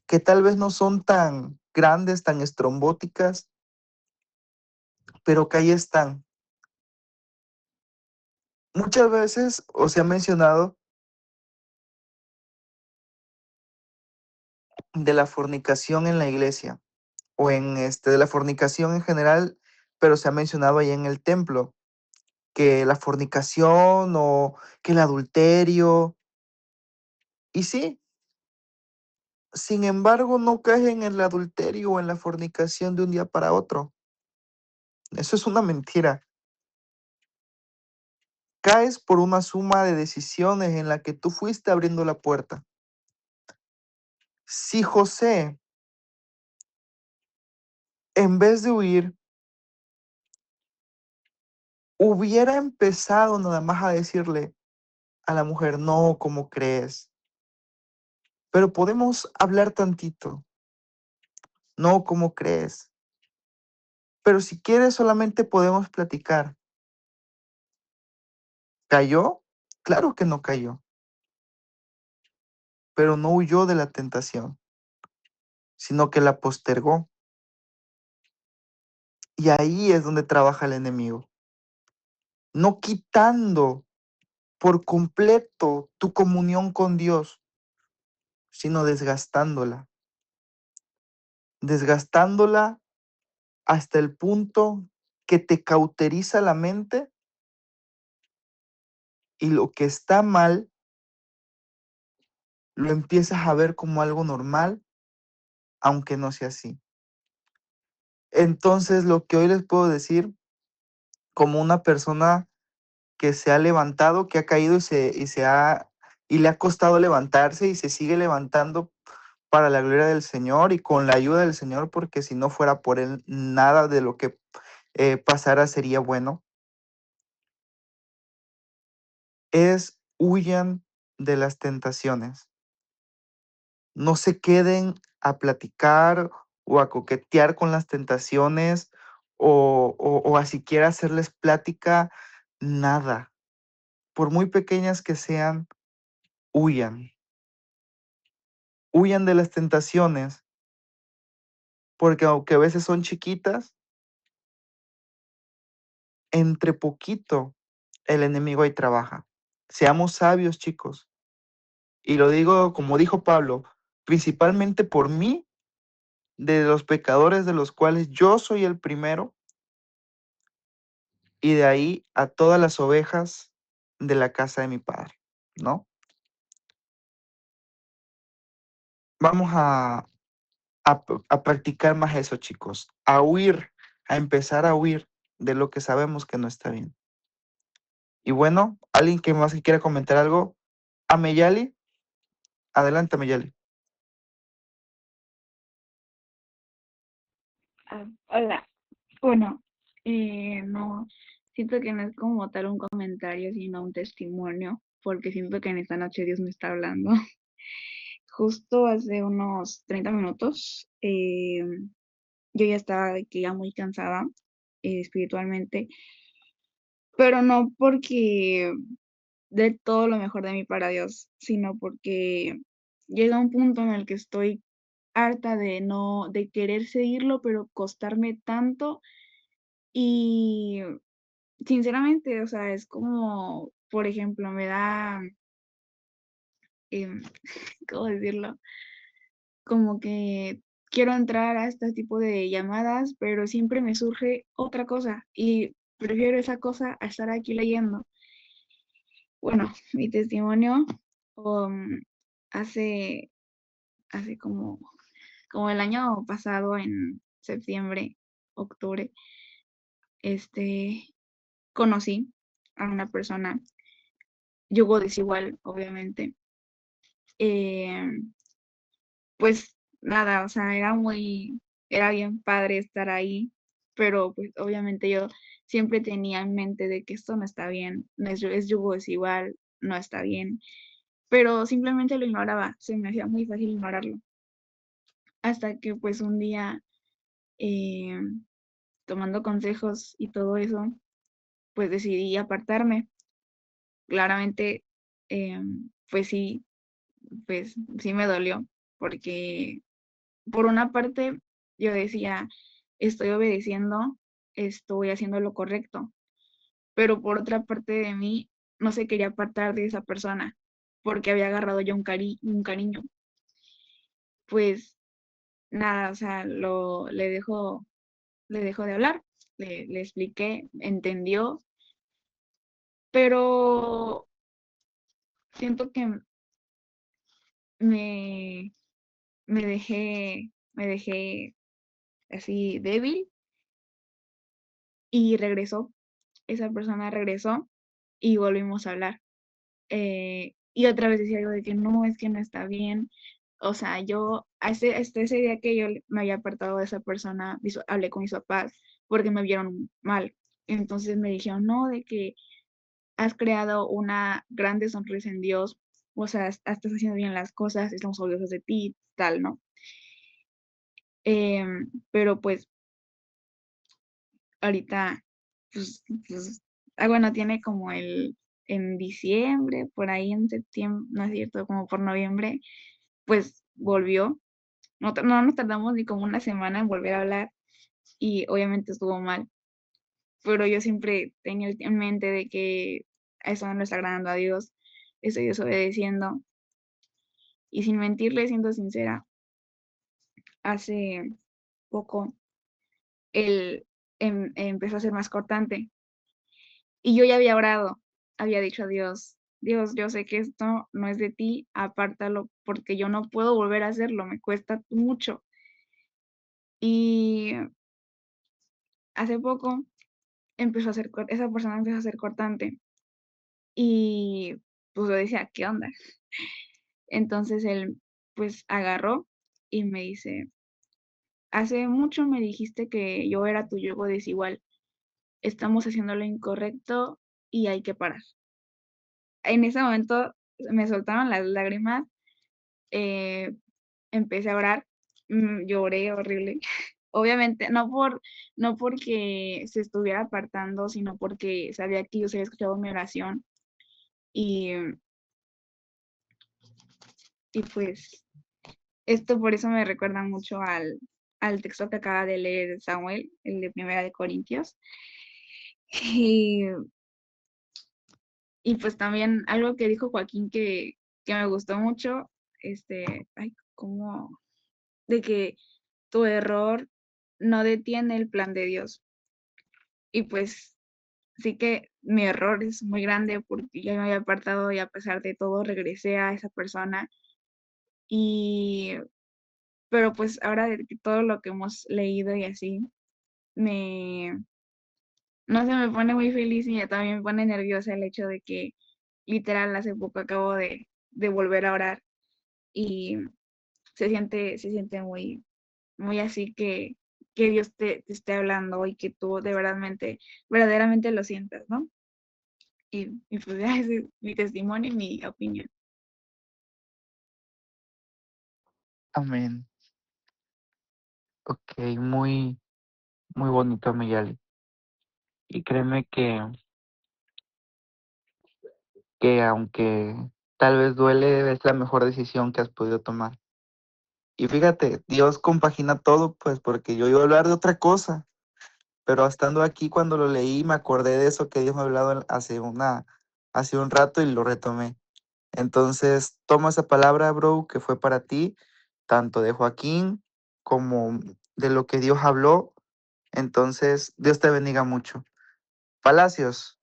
que tal vez no son tan grandes, tan estrombóticas, pero que ahí están. Muchas veces os he mencionado de la fornicación en la iglesia o de la fornicación en general, pero se ha mencionado ahí en el templo que la fornicación o que el adulterio. Y sí, sin embargo, no caes en el adulterio o en la fornicación de un día para otro. Eso es una mentira. Caes por una suma de decisiones en la que tú fuiste abriendo la puerta. Si José, en vez de huir, hubiera empezado nada más a decirle a la mujer, no, ¿cómo crees? Pero podemos hablar tantito, no, ¿cómo crees? Pero si quieres, solamente podemos platicar. ¿Cayó? Claro que no cayó, pero no huyó de la tentación, sino que la postergó. Y ahí es donde trabaja el enemigo, no quitando por completo tu comunión con Dios, sino desgastándola hasta el punto que te cauteriza la mente y lo que está mal lo empiezas a ver como algo normal, aunque no sea así. Entonces, lo que hoy les puedo decir, como una persona que se ha levantado, que ha caído y le ha costado levantarse y se sigue levantando para la gloria del Señor y con la ayuda del Señor, porque si no fuera por Él, nada de lo que pasara sería bueno, es huyan de las tentaciones. No se queden a platicar o a coquetear con las tentaciones o a siquiera hacerles plática, nada. Por muy pequeñas que sean, huyan. Huyan de las tentaciones, porque aunque a veces son chiquitas, entre poquito el enemigo ahí trabaja. Seamos sabios, chicos. Y lo digo, como dijo Pablo, principalmente por mí, de los pecadores de los cuales yo soy el primero, y de ahí a todas las ovejas de la casa de mi padre, ¿no? Vamos a practicar más eso, chicos, a huir, a empezar a huir de lo que sabemos que no está bien. Y bueno, ¿alguien que más que quiera comentar algo? A Meyali, adelante, Meyali. Hola. Bueno, no, siento que no es como tal un comentario, sino un testimonio, porque siento que en esta noche Dios me está hablando. Justo hace unos 30 minutos, yo ya estaba de que ya muy cansada espiritualmente, pero no porque de todo lo mejor de mí para Dios, sino porque llega un punto en el que estoy harta de querer seguirlo, pero costarme tanto y sinceramente, o sea, es como, por ejemplo, me da, em, ¿cómo decirlo? Como que quiero entrar a este tipo de llamadas, pero siempre me surge otra cosa y prefiero esa cosa a estar aquí leyendo. Bueno, mi testimonio, um, hace, hace como el año pasado, en septiembre, octubre, este, conocí a una persona, yugo desigual, obviamente. Pues nada, o sea, era bien padre estar ahí, pero pues obviamente yo siempre tenía en mente de que esto no está bien, no es yugo desigual, no está bien, pero simplemente lo ignoraba, se me hacía muy fácil ignorarlo, hasta que pues un día, eh, tomando consejos y todo eso, pues decidí apartarme. Claramente, pues sí, pues sí me dolió, porque por una parte yo decía, estoy obedeciendo, estoy haciendo lo correcto, pero por otra parte de mí no se quería apartar de esa persona porque había agarrado ya un cariño. Pues nada, o sea, le dejo de hablar, le expliqué, entendió, pero siento que me, me dejé así débil y regresó, esa persona regresó y volvimos a hablar. Y otra vez decía algo de que no, es que no está bien, O sea, yo hasta ese día que yo me había apartado de esa persona, hablé con mis papás porque me vieron mal. Entonces me dijeron, no, de que has creado una grande sonrisa en Dios, o sea, estás haciendo bien las cosas, estamos orgullosos de ti, tal, ¿no? Pero pues ahorita, pues, bueno, tiene como en diciembre, por ahí en septiembre, no es cierto, como por noviembre, pues volvió. No nos tardamos ni como una semana en volver a hablar y obviamente estuvo mal, pero yo siempre tenía en mente de que eso no le está agradando a Dios, estoy desobedeciendo y sin mentirle, siendo sincera, hace poco él empezó a ser más cortante y yo ya había orado, había dicho a Dios, Dios, yo sé que esto no es de ti, apártalo porque yo no puedo volver a hacerlo, me cuesta mucho. Y hace poco esa persona empezó a ser cortante y pues yo decía, ¿qué onda? Entonces él pues agarró y me dice, hace mucho me dijiste que yo era tu yugo desigual, estamos haciendo lo incorrecto y hay que parar. En ese momento me soltaron las lágrimas, eh, empecé a orar, lloré horrible. Obviamente, no porque se estuviera apartando, sino porque sabía que Dios había escuchado mi oración y, y pues esto por eso me recuerda mucho al texto que acaba de leer Samuel, el de Primera de Corintios. Y, y pues también algo que dijo Joaquín que me gustó mucho, como de que tu error no detiene el plan de Dios. Y pues sí que mi error es muy grande porque ya me había apartado y a pesar de todo regresé a esa persona. Y, pero pues ahora de que todo lo que hemos leído y así, me, no sé, me pone muy feliz y también me pone nerviosa el hecho de que literal hace poco acabo de volver a orar y se siente muy, muy así que Dios te esté hablando y que tú verdaderamente lo sientas, ¿no? Y pues ya ese es mi testimonio y mi opinión. Amén. Ok, muy, muy bonito, Miguel. Y créeme que aunque tal vez duele, es la mejor decisión que has podido tomar. Y fíjate, Dios compagina todo, pues porque yo iba a hablar de otra cosa, pero estando aquí cuando lo leí me acordé de eso que Dios me ha hablado hace un rato y lo retomé. Entonces, toma esa palabra, bro, que fue para ti, tanto de Joaquín como de lo que Dios habló. Entonces, Dios te bendiga mucho. Palacios,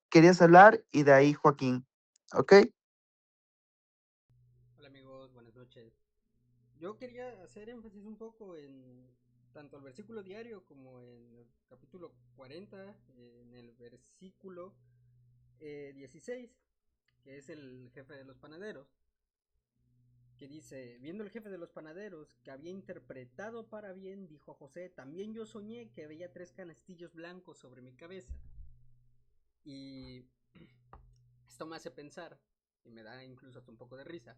querías hablar y de ahí Joaquín, ¿ok? Hola amigos, buenas noches. Yo quería hacer énfasis un poco en tanto el versículo diario como en el capítulo 40, en el versículo 16, que es el jefe de los panaderos, que dice, viendo el jefe de los panaderos que había interpretado para bien, dijo a José, también yo soñé que veía 3 canastillos blancos sobre mi cabeza. Y esto me hace pensar, y me da incluso hasta un poco de risa,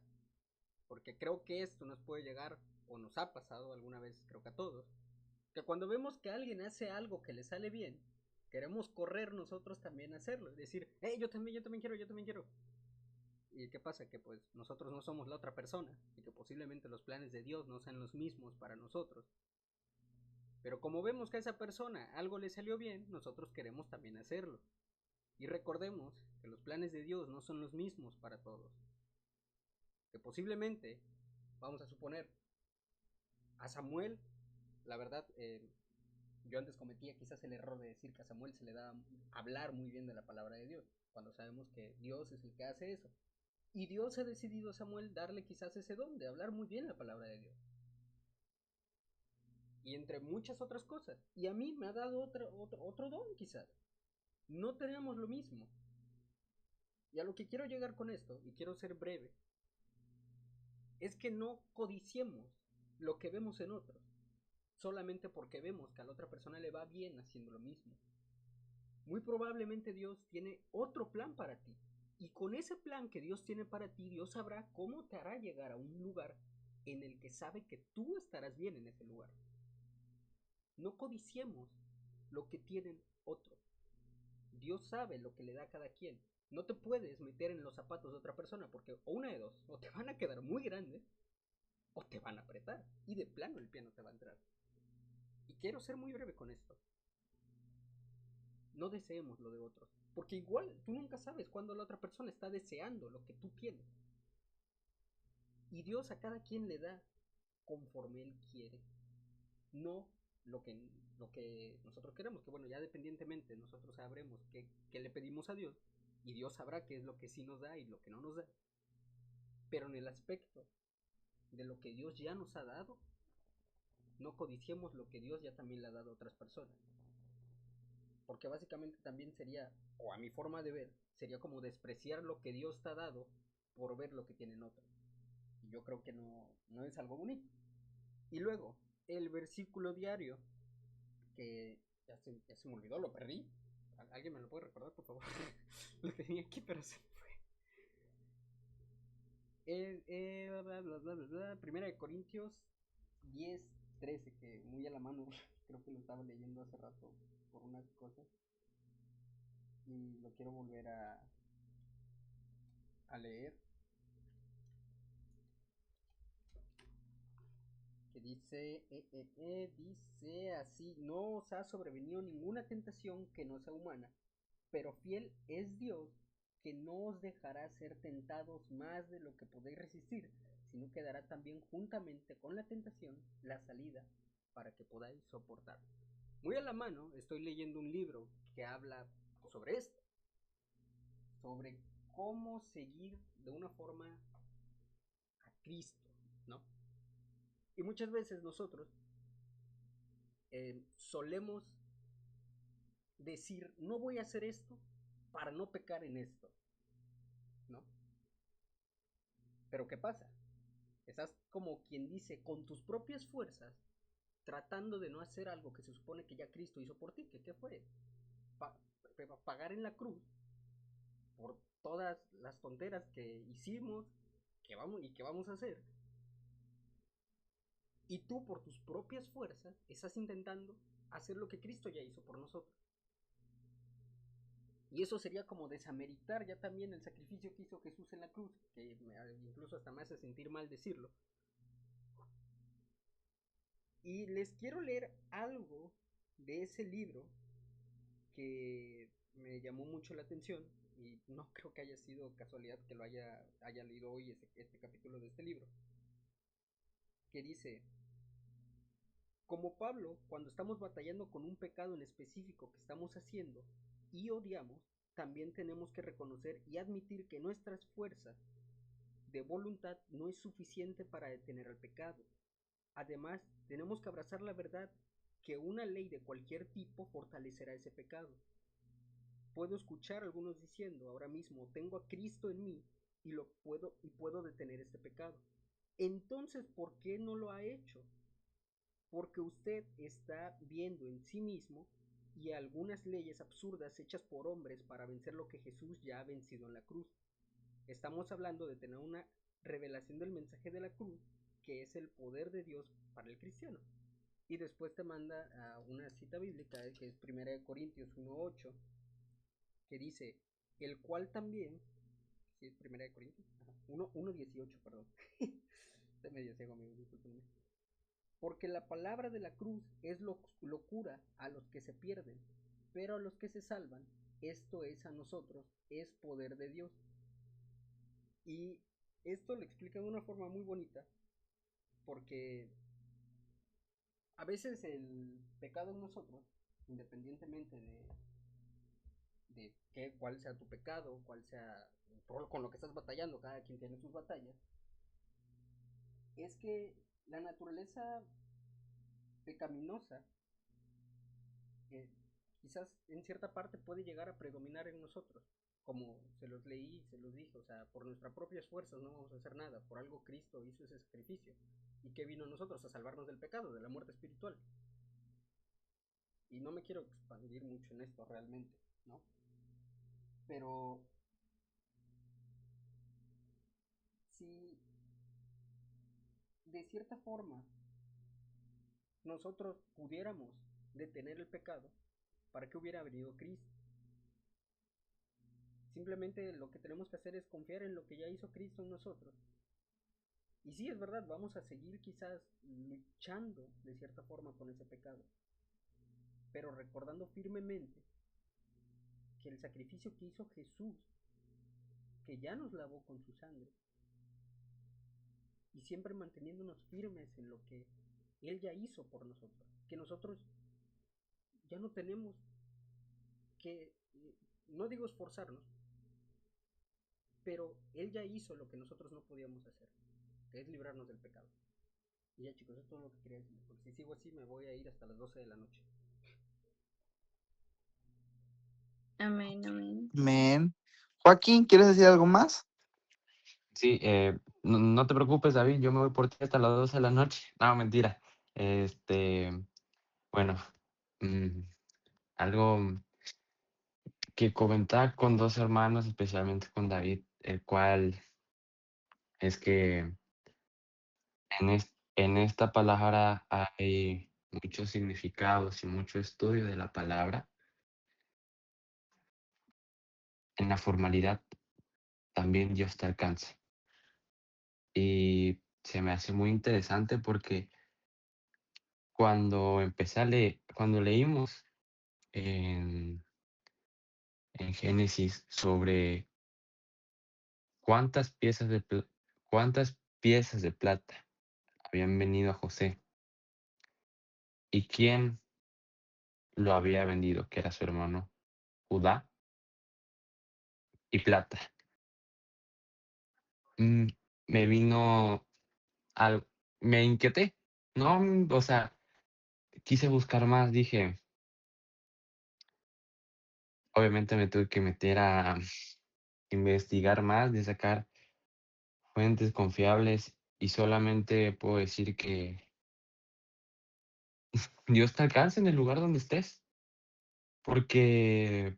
porque creo que esto nos puede llegar, o nos ha pasado alguna vez, creo que a todos, que cuando vemos que alguien hace algo que le sale bien, queremos correr nosotros también a hacerlo, decir, yo también quiero, yo también quiero. ¿Y qué pasa? Que pues nosotros no somos la otra persona y que posiblemente los planes de Dios no sean los mismos para nosotros. Pero como vemos que a esa persona algo le salió bien, nosotros queremos también hacerlo. Y recordemos que los planes de Dios no son los mismos para todos. Que posiblemente, vamos a suponer, a Samuel, la verdad, yo antes cometía quizás el error de decir que a Samuel se le da hablar muy bien de la palabra de Dios, cuando sabemos que Dios es el que hace eso. Y Dios ha decidido a Samuel darle quizás ese don de hablar muy bien la palabra de Dios. Y entre muchas otras cosas. Y a mí me ha dado otro don quizás. No tenemos lo mismo. Y a lo que quiero llegar con esto, y quiero ser breve, es que no codiciemos lo que vemos en otros, solamente porque vemos que a la otra persona le va bien haciendo lo mismo. Muy probablemente Dios tiene otro plan para ti. Y con ese plan que Dios tiene para ti, Dios sabrá cómo te hará llegar a un lugar en el que sabe que tú estarás bien en ese lugar. No codiciemos lo que tienen otros. Dios sabe lo que le da a cada quien. No te puedes meter en los zapatos de otra persona porque o una de dos, o te van a quedar muy grandes o te van a apretar y de plano el pie no te va a entrar. Y quiero ser muy breve con esto. No deseemos lo de otros, porque igual tú nunca sabes cuándo la otra persona está deseando lo que tú tienes. Y Dios a cada quien le da conforme Él quiere, no lo que nosotros queremos, que bueno, ya dependientemente nosotros sabremos qué le pedimos a Dios, y Dios sabrá qué es lo que sí nos da y lo que no nos da. Pero en el aspecto de lo que Dios ya nos ha dado, no codiciemos lo que Dios ya también le ha dado a otras personas. Porque básicamente también sería, o a mi forma de ver, sería como despreciar lo que Dios te ha dado por ver lo que tienen otros. Y yo creo que no es algo bonito. Y luego, el versículo diario, que ya se me olvidó, lo perdí. ¿Alguien me lo puede recordar, por favor? Lo tenía aquí, pero se me fue. Primera de Corintios 10:13, que muy a la mano, creo que lo estaba leyendo hace rato por unas cosas. Y lo quiero volver a leer. Que dice, dice así: no os ha sobrevenido ninguna tentación que no sea humana, pero fiel es Dios, que no os dejará ser tentados más de lo que podéis resistir, sino que dará también juntamente con la tentación la salida para que podáis soportar. Muy a la mano estoy leyendo un libro que habla sobre esto, sobre cómo seguir de una forma a Cristo, ¿no? Y muchas veces nosotros solemos decir, no voy a hacer esto para no pecar en esto, ¿no? Pero ¿qué pasa? Estás como quien dice, con tus propias fuerzas, tratando de no hacer algo que se supone que ya Cristo hizo por ti. ¿Qué fue? Pagar en la cruz por todas las tonteras que hicimos que vamos a hacer. Y tú por tus propias fuerzas estás intentando hacer lo que Cristo ya hizo por nosotros. Y eso sería como desameritar ya también el sacrificio que hizo Jesús en la cruz, que incluso hasta me hace sentir mal decirlo. Y les quiero leer algo de ese libro que me llamó mucho la atención, y no creo que haya sido casualidad que lo haya leído hoy este capítulo de este libro, que dice: como Pablo, cuando estamos batallando con un pecado en específico que estamos haciendo y odiamos, también tenemos que reconocer y admitir que nuestras fuerzas de voluntad no es suficiente para detener al pecado. Además, tenemos que abrazar la verdad que una ley de cualquier tipo fortalecerá ese pecado. Puedo escuchar a algunos diciendo ahora mismo, tengo a Cristo en mí y puedo detener este pecado. Entonces, ¿por qué no lo ha hecho? Porque usted está viendo en sí mismo y algunas leyes absurdas hechas por hombres para vencer lo que Jesús ya ha vencido en la cruz. Estamos hablando de tener una revelación del mensaje de la cruz, que es el poder de Dios para el cristiano. Y después te manda a una cita bíblica, que es 1 Corintios 1:8, que dice, el cual también, ¿sí es 1 Corintios? 1:18, perdón. Estoy medio ciego, amigo, discúlpenme. Porque la palabra de la cruz es locura a los que se pierden, pero a los que se salvan, esto es a nosotros, es poder de Dios. Y esto lo explica de una forma muy bonita, porque a veces el pecado en nosotros, independientemente de cuál sea tu pecado, cuál sea con lo que estás batallando, cada quien tiene sus batallas, es que la naturaleza pecaminosa quizás en cierta parte puede llegar a predominar en nosotros. como se los leí, se los dije, o sea, por nuestras propias fuerzas no vamos a hacer nada, por algo Cristo hizo ese sacrificio. ¿Y qué vino a nosotros? A salvarnos del pecado, de la muerte espiritual. Y no me quiero expandir mucho en esto realmente, ¿no? Pero si de cierta forma nosotros pudiéramos detener el pecado, ¿para qué hubiera venido Cristo? Simplemente lo que tenemos que hacer es confiar en lo que ya hizo Cristo en nosotros. Y sí, es verdad, vamos a seguir quizás luchando de cierta forma con ese pecado, pero recordando firmemente que el sacrificio que hizo Jesús, que ya nos lavó con su sangre, y siempre manteniéndonos firmes en lo que Él ya hizo por nosotros, que nosotros ya no tenemos que, no digo esforzarnos, pero Él ya hizo lo que nosotros no podíamos hacer, que es librarnos del pecado. Y ya chicos, esto es lo que quería decir, porque si sigo así me voy a ir hasta las 12 de la noche. Amén, amén. Amén. Joaquín, ¿quieres decir algo más? Sí, no te preocupes, David, yo me voy por ti hasta las 12 de la noche. No, mentira. Bueno, mm, algo que comentar con dos hermanos, especialmente con David, el cual es que en esta palabra hay muchos significados y mucho estudio de la palabra. En la formalidad también Dios te alcanza. Y se me hace muy interesante porque cuando leímos en, en Génesis sobre cuántas cuántas piezas de plata habían venido a José y quién lo había vendido, que era su hermano Judá, y plata. Mm, Me vino al, me inquieté, ¿no? O sea, quise buscar más, dije, obviamente me tuve que meter a investigar más, de sacar fuentes confiables y solamente puedo decir que Dios te alcance en el lugar donde estés, porque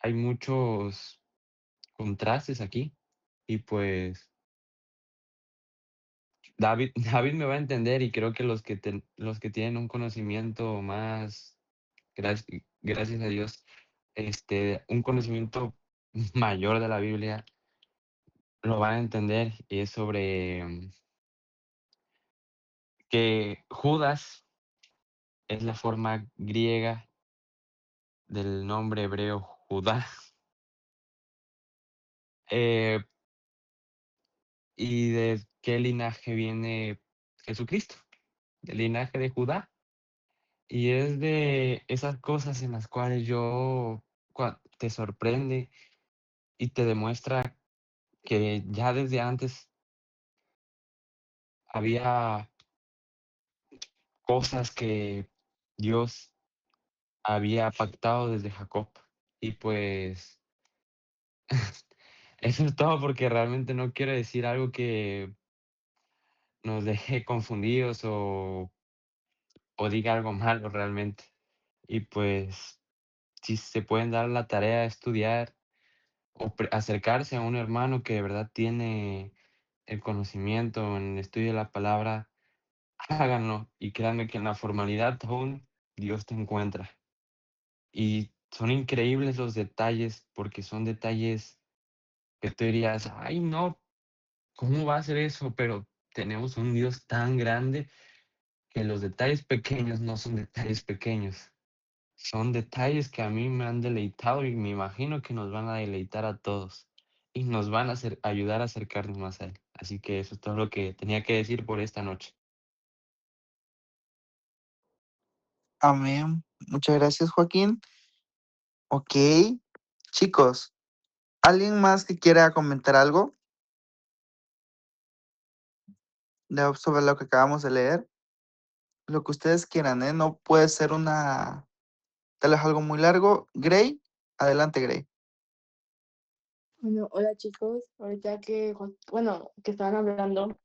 hay muchos contrastes aquí y pues David, David me va a entender y creo que los que tienen un conocimiento más, gracias a Dios, un conocimiento mayor de la Biblia, lo van a entender y es sobre que Judas es la forma griega del nombre hebreo Judá. Eh, ¿Y de qué linaje viene Jesucristo? Del linaje de Judá. Y es de esas cosas en las cuales te sorprende y te demuestra que ya desde antes había cosas que Dios había pactado desde Jacob. Y pues eso es todo porque realmente no quiero decir algo que nos deje confundidos o diga algo malo realmente. Y pues si se pueden dar la tarea de estudiar o acercarse a un hermano que de verdad tiene el conocimiento en el estudio de la palabra, háganlo y créanme que en la formalidad aún Dios te encuentra. Y son increíbles los detalles porque son detalles que tú dirías, ay no, ¿cómo va a ser eso? Pero tenemos un Dios tan grande que los detalles pequeños no son detalles pequeños. Son detalles que a mí me han deleitado y me imagino que nos van a deleitar a todos y nos van a ayudar a acercarnos más a Él. Así que eso es todo lo que tenía que decir por esta noche. Amén. Muchas gracias, Joaquín. Ok, chicos, ¿alguien más que quiera comentar algo sobre lo que acabamos de leer? Lo que ustedes quieran, ¿eh? No puede ser tal vez algo muy largo. Gray, Adelante, Grey. Bueno, hola chicos, ahorita que, bueno, que estaban hablando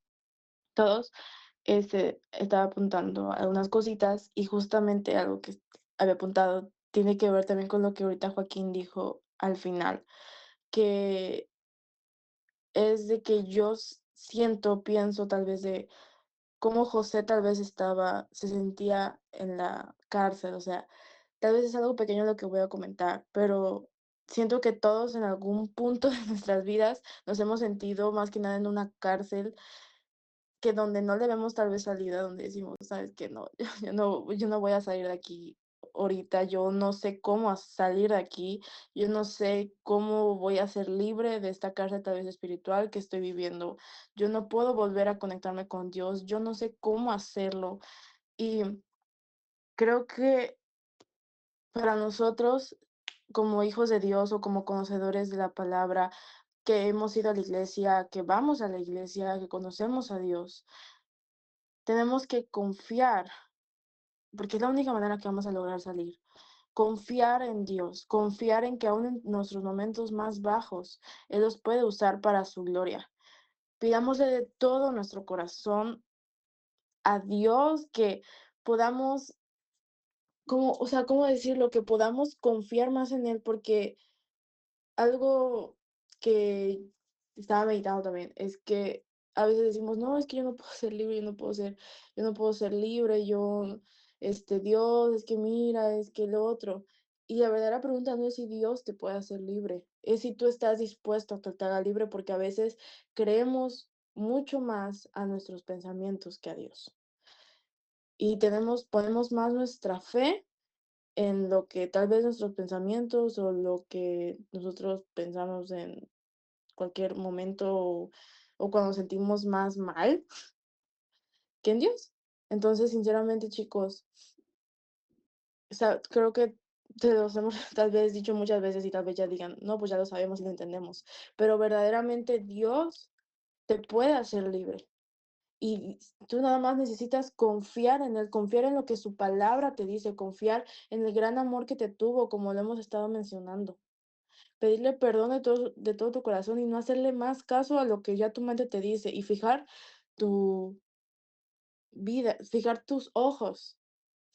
todos, estaba apuntando algunas cositas y justamente algo que había apuntado tiene que ver también con lo que ahorita Joaquín dijo al final, que es de que yo siento, pienso tal vez de cómo José tal vez se sentía en la cárcel, o sea, tal vez es algo pequeño lo que voy a comentar, pero siento que todos en algún punto de nuestras vidas nos hemos sentido más que nada en una cárcel que donde no le vemos tal vez salida, donde decimos, sabes que no, yo no voy a salir de aquí ahorita, yo no sé cómo salir de aquí, yo no sé cómo voy a ser libre de esta cárcel tal vez espiritual que estoy viviendo, yo no puedo volver a conectarme con Dios, yo no sé cómo hacerlo. Y creo que para nosotros, como hijos de Dios o como conocedores de la palabra, que hemos ido a la iglesia, que vamos a la iglesia, que conocemos a Dios, tenemos que confiar, porque es la única manera que vamos a lograr salir. Confiar en Dios, confiar en que aún en nuestros momentos más bajos, Él los puede usar para su gloria. Pidámosle de todo nuestro corazón a Dios que podamos, como, o sea, ¿cómo decirlo? Que podamos confiar más en Él, porque algo que estaba meditando también es que a veces decimos, no, es que yo no puedo ser libre, yo no puedo ser libre, Dios, es que mira, es que lo otro. Y la verdadera pregunta no es si Dios te puede hacer libre, es si tú estás dispuesto a que te haga libre, porque a veces creemos mucho más a nuestros pensamientos que a Dios. Y ponemos más nuestra fe en lo que tal vez nuestros pensamientos o lo que nosotros pensamos en cualquier momento o cuando sentimos más mal que en Dios. Entonces, sinceramente, chicos, creo que te los hemos tal vez dicho muchas veces y tal vez ya digan, no, pues ya lo sabemos y lo entendemos, pero verdaderamente Dios te puede hacer libre. Y tú nada más necesitas confiar en Él, confiar en lo que su palabra te dice, confiar en el gran amor que te tuvo, como lo hemos estado mencionando. Pedirle perdón de todo tu corazón y no hacerle más caso a lo que ya tu mente te dice y fijar tu vida, fijar tus ojos,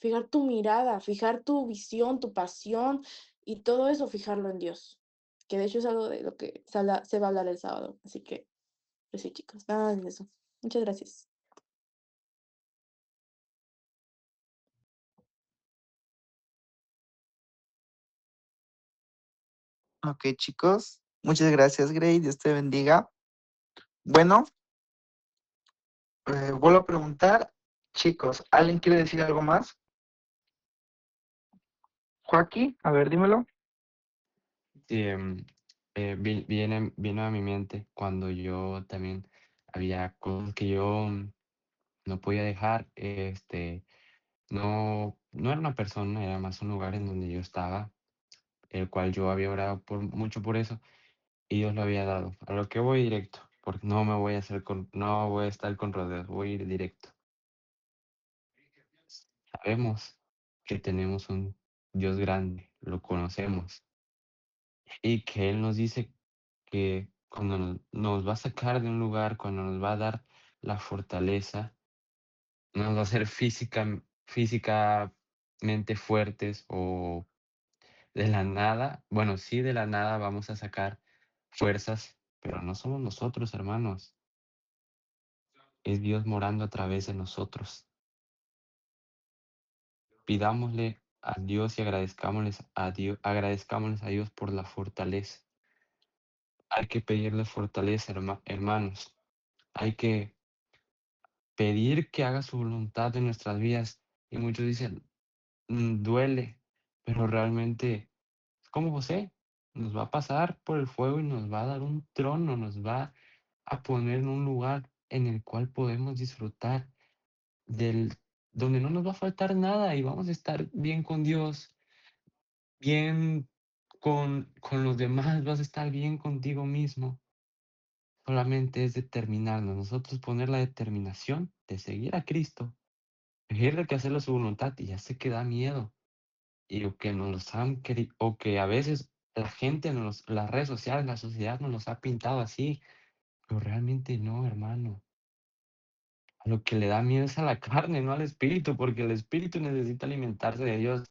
fijar tu mirada, fijar tu visión, tu pasión y todo eso fijarlo en Dios. Que de hecho es algo de lo que se va a hablar el sábado. Así que, pues sí, chicos, nada de eso. Muchas gracias. Ok, chicos. Muchas gracias, Grey. Dios te bendiga. Bueno, vuelvo a preguntar. Chicos, ¿alguien quiere decir algo más? Joaquín, a ver, dímelo. Sí, viene a mi mente cuando yo también había cosas que yo no podía dejar. No era una persona, era más un lugar en donde yo estaba, el cual yo había orado mucho por eso y Dios lo había dado. A lo que voy directo, porque no voy a estar con rodeos, voy a ir directo. Sabemos que tenemos un Dios grande, lo conocemos, y que Él nos dice que cuando nos va a sacar de un lugar, cuando nos va a dar la fortaleza, no nos va a hacer físicamente fuertes o de la nada. Bueno, sí, de la nada vamos a sacar fuerzas, pero no somos nosotros, hermanos. Es Dios morando a través de nosotros. Pidámosle a Dios y agradezcámosles a Dios por la fortaleza. Hay que pedirle fortaleza, hermanos. Hay que pedir que haga su voluntad en nuestras vidas. Y muchos dicen, duele, pero realmente es como José, nos va a pasar por el fuego y nos va a dar un trono, nos va a poner en un lugar en el cual podemos disfrutar del, donde no nos va a faltar nada y vamos a estar bien con Dios, bien con los demás, vas a estar bien contigo mismo. Solamente es determinarnos, nosotros poner la determinación de seguir a Cristo, seguirle que hacerle su voluntad y ya sé que da miedo. Y o que nos han querido, o que a veces La gente, las redes sociales, la sociedad nos los ha pintado así, pero realmente no, hermano. A lo que le da miedo es a la carne, no al espíritu, porque el espíritu necesita alimentarse de Dios.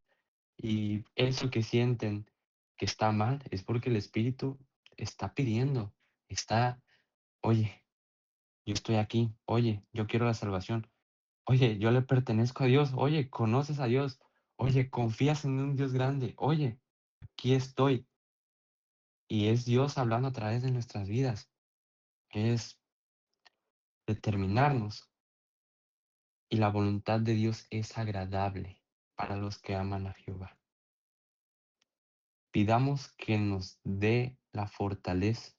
Y eso que sienten que está mal es porque el espíritu está pidiendo, está, oye, yo estoy aquí, oye, yo quiero la salvación, oye, yo le pertenezco a Dios, oye, conoces a Dios, oye, confías en un Dios grande, oye, aquí estoy. Y es Dios hablando a través de nuestras vidas, es determinarnos. Y la voluntad de Dios es agradable para los que aman a Jehová. Pidamos que nos dé la fortaleza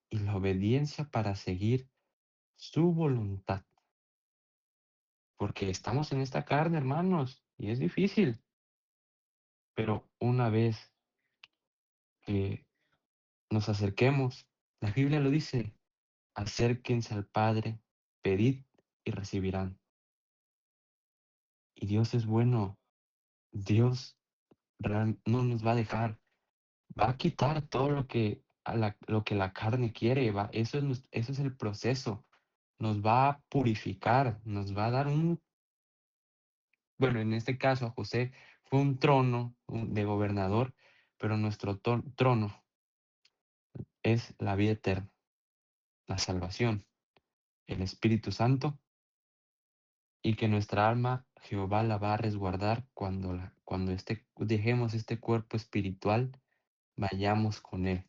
y la obediencia para seguir su voluntad, porque estamos en esta carne, hermanos, y es difícil, pero una vez que nos acerquemos, la Biblia lo dice, acérquense al Padre, pedid y recibirán. Y Dios es bueno, Dios no nos va a dejar, va a quitar todo lo que la carne quiere, eso es el proceso, nos va a purificar, nos va a dar bueno, en este caso a José fue un trono de gobernador, pero nuestro trono es la vida eterna, la salvación, el Espíritu Santo, y que nuestra alma Jehová la va a resguardar cuando dejemos este cuerpo espiritual, vayamos con él.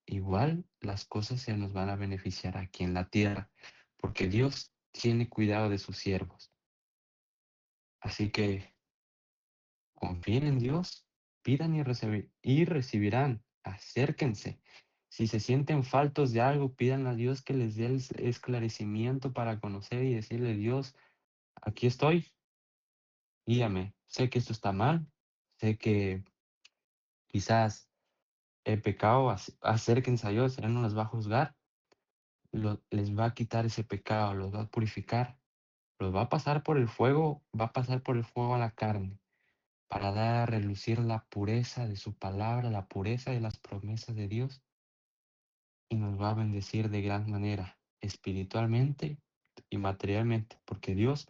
Igual las cosas se nos van a beneficiar aquí en la tierra, porque Dios tiene cuidado de sus siervos. Así que confíen en Dios, pidan y recibirán, acérquense. Si se sienten faltos de algo, pidan a Dios que les dé el esclarecimiento para conocer y decirle, Dios, aquí estoy, guíame. Sé que esto está mal, sé que quizás he pecado, acérquense a Dios, Él no los va a juzgar, les va a quitar ese pecado, los va a purificar, los va a pasar por el fuego, va a pasar por el fuego a la carne, para dar a relucir la pureza de su palabra, la pureza de las promesas de Dios, y nos va a bendecir de gran manera, espiritualmente y materialmente, porque Dios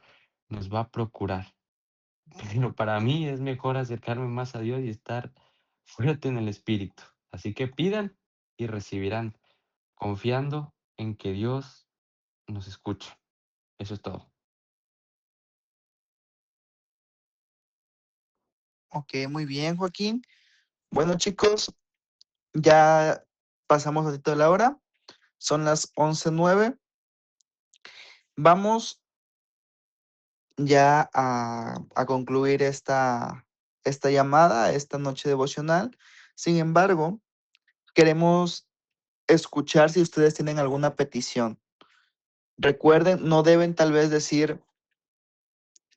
nos va a procurar. Pero para mí es mejor acercarme más a Dios y estar fuerte en el espíritu. Así que pidan y recibirán, confiando en que Dios nos escucha. Eso es todo. Ok, muy bien, Joaquín. Bueno, chicos, ya pasamos ratito de la hora. Son las 11:09. Vamos ya a concluir esta llamada, esta noche devocional. Sin embargo, queremos escuchar si ustedes tienen alguna petición. Recuerden, no deben tal vez decir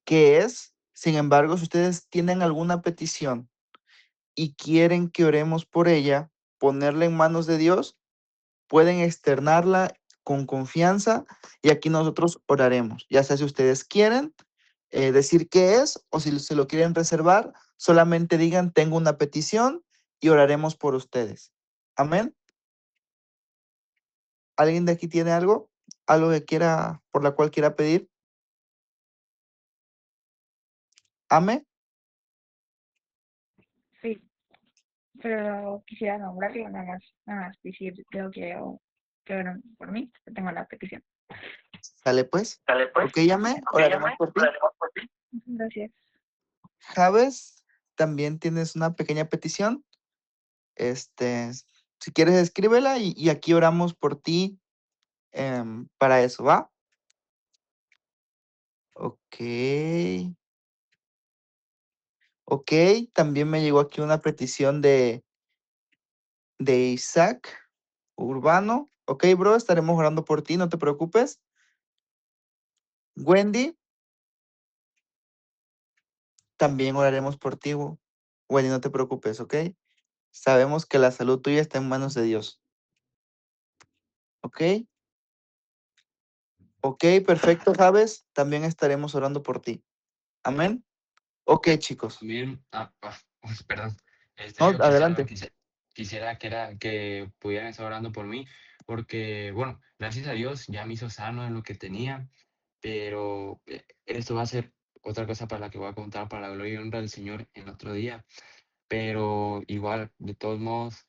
qué es. Sin embargo, si ustedes tienen alguna petición y quieren que oremos por ella, ponerla en manos de Dios, pueden externarla con confianza y aquí nosotros oraremos. Ya sea si ustedes quieren decir qué es o si se lo quieren reservar, solamente digan, tengo una petición y oraremos por ustedes. Amén. ¿Alguien de aquí tiene algo? ¿Algo que quiera, por la cual quiera pedir? Amén. Sí, pero quisiera nombrarlo, nada más decir, creo que oran por mí, que tengo la petición. Sale pues. Ok, Amén. Oraremos por ti. Gracias. Javes, también tienes una pequeña petición. Si quieres, escríbela y aquí oramos por ti para eso, ¿va? Ok. Ok, también me llegó aquí una petición de Isaac Urbano. Ok, bro, estaremos orando por ti, no te preocupes. Wendy, también oraremos por ti. Wendy, no te preocupes, ¿ok? Sabemos que la salud tuya está en manos de Dios. ¿Ok? Ok, perfecto, Javes. También estaremos orando por ti. Amén. Ok, chicos. También, perdón. No, Yo quisiera adelante. quisiera que pudieran estar orando por mí, porque, bueno, gracias a Dios ya me hizo sano en lo que tenía, pero esto va a ser otra cosa para la que voy a contar para la gloria y honra del Señor en otro día. Pero igual, de todos modos,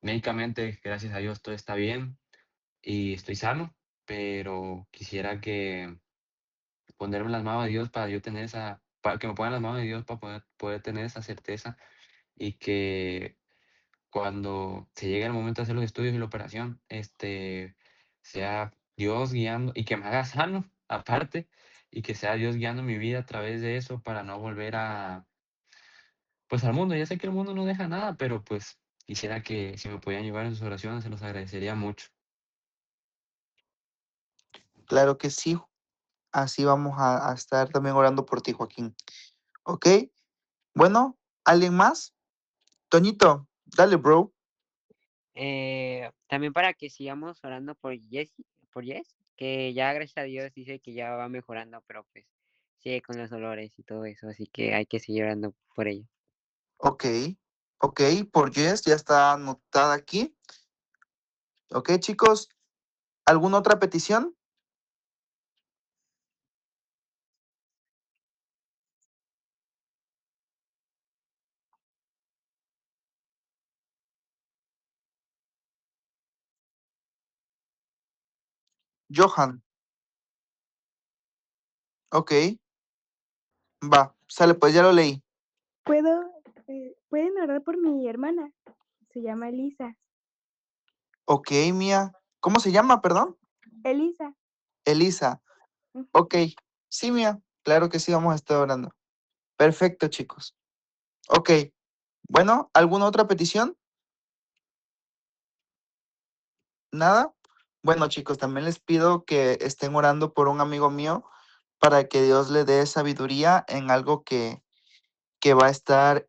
médicamente, gracias a Dios, todo está bien y estoy sano, pero quisiera que ponerme en las manos de Dios para yo tener para que me pongan en las manos de Dios para poder tener esa certeza y que cuando se llegue el momento de hacer los estudios y la operación, sea Dios guiando y que me haga sano aparte y que sea Dios guiando mi vida a través de eso para no volver pues al mundo. Ya sé que el mundo no deja nada, pero pues quisiera que si me podían llevar en sus oraciones, se los agradecería mucho. Claro que sí. Así vamos a estar también orando por ti, Joaquín. ¿Ok? Bueno, ¿alguien más? Toñito, dale, bro. También para que sigamos orando por Jess, que ya gracias a Dios dice que ya va mejorando, pero pues sigue con los dolores y todo eso, así que hay que seguir orando por ella. Ok, ok, por Jess ya está anotada aquí. Ok, chicos, ¿alguna otra petición? Johan, ok, va, sale, pues ya lo leí. Pueden orar por mi hermana. Se llama Elisa. Ok, Mía. ¿Cómo se llama, perdón? Elisa. Elisa. Ujú. Ok, sí, Mía. Claro que sí, vamos a estar orando. Perfecto, chicos. Ok, bueno, ¿alguna otra petición? ¿Nada? Bueno, chicos, también les pido que estén orando por un amigo mío para que Dios le dé sabiduría en algo que va a estar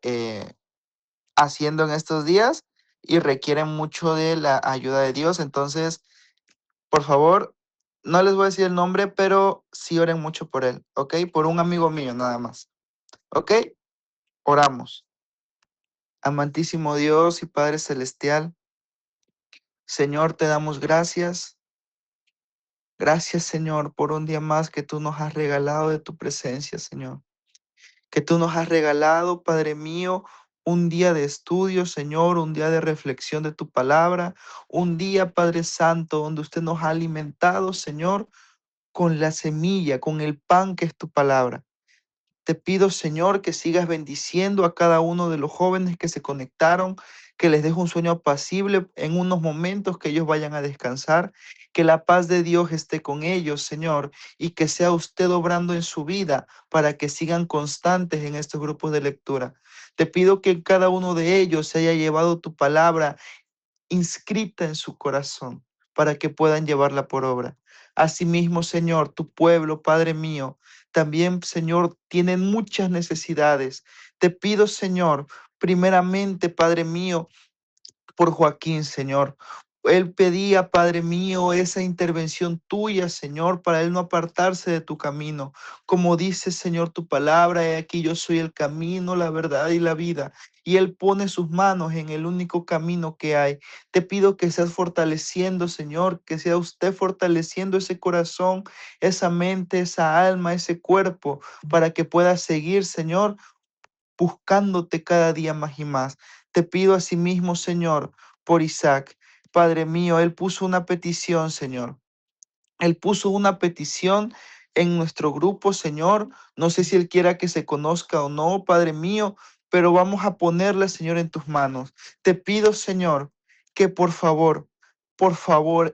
haciendo en estos días y requiere mucho de la ayuda de Dios. Entonces, por favor, no les voy a decir el nombre, pero sí oren mucho por él, ¿ok? Por un amigo mío nada más, ¿ok? Oramos. Amantísimo Dios y Padre Celestial, Señor, te damos gracias. Gracias, Señor, por un día más que tú nos has regalado de tu presencia, Señor. Que tú nos has regalado, Padre mío, un día de estudio, Señor, un día de reflexión de tu palabra, un día, Padre Santo, donde usted nos ha alimentado, Señor, con la semilla, con el pan que es tu palabra. Te pido, Señor, que sigas bendiciendo a cada uno de los jóvenes que se conectaron, que les deje un sueño apacible en unos momentos que ellos vayan a descansar, que la paz de Dios esté con ellos, Señor, y que sea usted obrando en su vida para que sigan constantes en estos grupos de lectura. Te pido que en cada uno de ellos se haya llevado tu palabra inscrita en su corazón para que puedan llevarla por obra. Asimismo, Señor, tu pueblo, Padre mío, también, Señor, tienen muchas necesidades. Te pido, Señor, primeramente, Padre mío, por Joaquín, Señor. Él pedía, Padre mío, esa intervención tuya, Señor, para él no apartarse de tu camino. Como dice, Señor, tu palabra, he aquí yo soy el camino, la verdad y la vida. Y él pone sus manos en el único camino que hay. Te pido que seas fortaleciendo, Señor, que sea usted fortaleciendo ese corazón, esa mente, esa alma, ese cuerpo, para que pueda seguir, Señor, buscándote cada día más y más. Te pido asimismo, Señor, por Isaac. Padre mío, él puso una petición, Señor. Él puso una petición en nuestro grupo, Señor. No sé si Él quiera que se conozca o no, Padre mío, pero vamos a ponerla, Señor, en tus manos. Te pido, Señor, que por favor,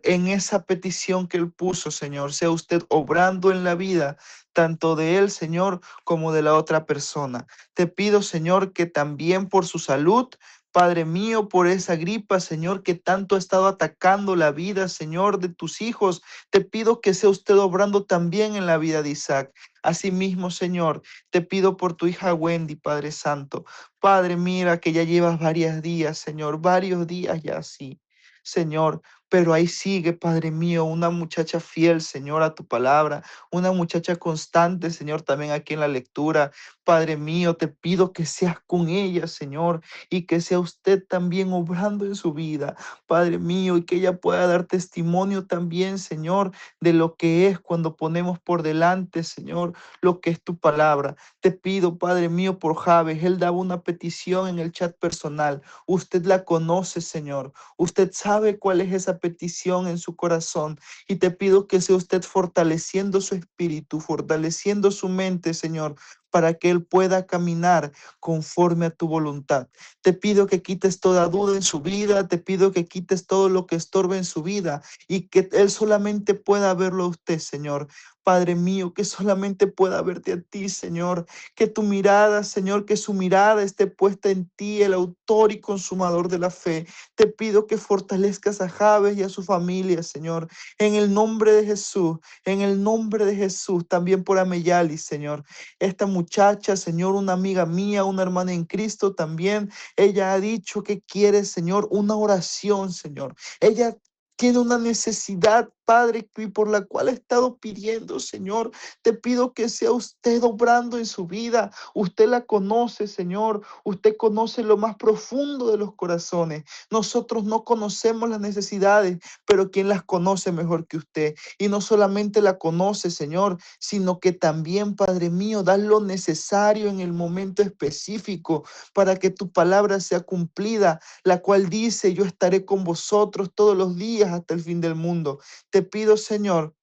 en esa petición que Él puso, Señor, sea usted obrando en la vida, tanto de Él, Señor, como de la otra persona. Te pido, Señor, que también por su salud, Padre mío, por esa gripa, Señor, que tanto ha estado atacando la vida, Señor, de tus hijos, te pido que sea usted obrando también en la vida de Isaac. Asimismo, Señor, te pido por tu hija Wendy, Padre Santo. Padre, mira que ya llevas varios días, Señor, varios días ya así. Señor, pero ahí sigue, Padre mío, una muchacha fiel, Señor, a tu palabra, una muchacha constante, Señor, también aquí en la lectura. Padre mío, te pido que seas con ella, Señor, y que sea usted también obrando en su vida, Padre mío, y que ella pueda dar testimonio también, Señor, de lo que es cuando ponemos por delante, Señor, lo que es tu palabra. Te pido, Padre mío, por Javes. Él daba una petición en el chat personal. Usted la conoce, Señor. Usted sabe cuál es esa petición en su corazón. Y te pido que sea usted fortaleciendo su espíritu, fortaleciendo su mente, Señor, para que él pueda caminar conforme a tu voluntad. Te pido que quites toda duda en su vida. Te pido que quites todo lo que estorbe en su vida y que él solamente pueda verlo a usted, Señor. Padre mío, que solamente pueda verte a ti, Señor. Que tu mirada, Señor, que su mirada esté puesta en ti, el autor y consumador de la fe. Te pido que fortalezcas a Javes y a su familia, Señor, en el nombre de Jesús, en el nombre de Jesús, también por Ameyali, Señor. Esta muchacha, Señor, una amiga mía, una hermana en Cristo también, ella ha dicho que quiere, Señor, una oración, Señor. Ella tiene una necesidad, Padre, y por la cual ha estado pidiendo, Señor. Te pido que sea usted obrando en su vida. Usted la conoce, Señor. Usted conoce lo más profundo de los corazones. Nosotros no conocemos las necesidades, pero quien las conoce mejor que usted. Y no solamente la conoce, Señor, sino que también, Padre mío, da lo necesario en el momento específico para que tu palabra sea cumplida, la cual dice, yo estaré con vosotros todos los días hasta el fin del mundo. Te pido, Señor,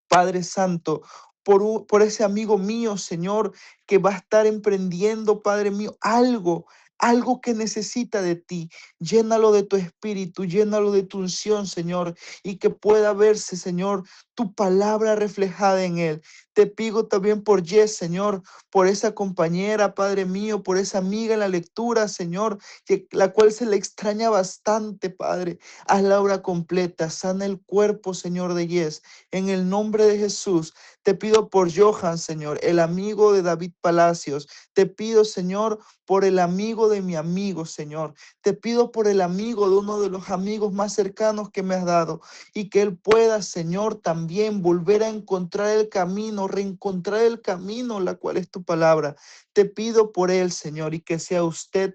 Padre Santo, por ese amigo mío, Señor, que va a estar emprendiendo, Padre mío, algo que necesita de ti. Llénalo de tu espíritu, llénalo de tu unción, Señor, y que pueda verse, Señor, tu palabra reflejada en él. Te pido también por Jess, Señor, por esa compañera, Padre mío, por esa amiga en la lectura, Señor, la cual se le extraña bastante, Padre. Haz la obra completa, sana el cuerpo, Señor, de Jess. En el nombre de Jesús, te pido por Johan, Señor, el amigo de David Palacios. Te pido, Señor, por el amigo de mi amigo, Señor. Te pido por el amigo de uno de los amigos más cercanos que me has dado y que él pueda, Señor, también volver a encontrar el camino, reencontrar el camino, la cual es tu palabra. Te pido por él, Señor, y que sea usted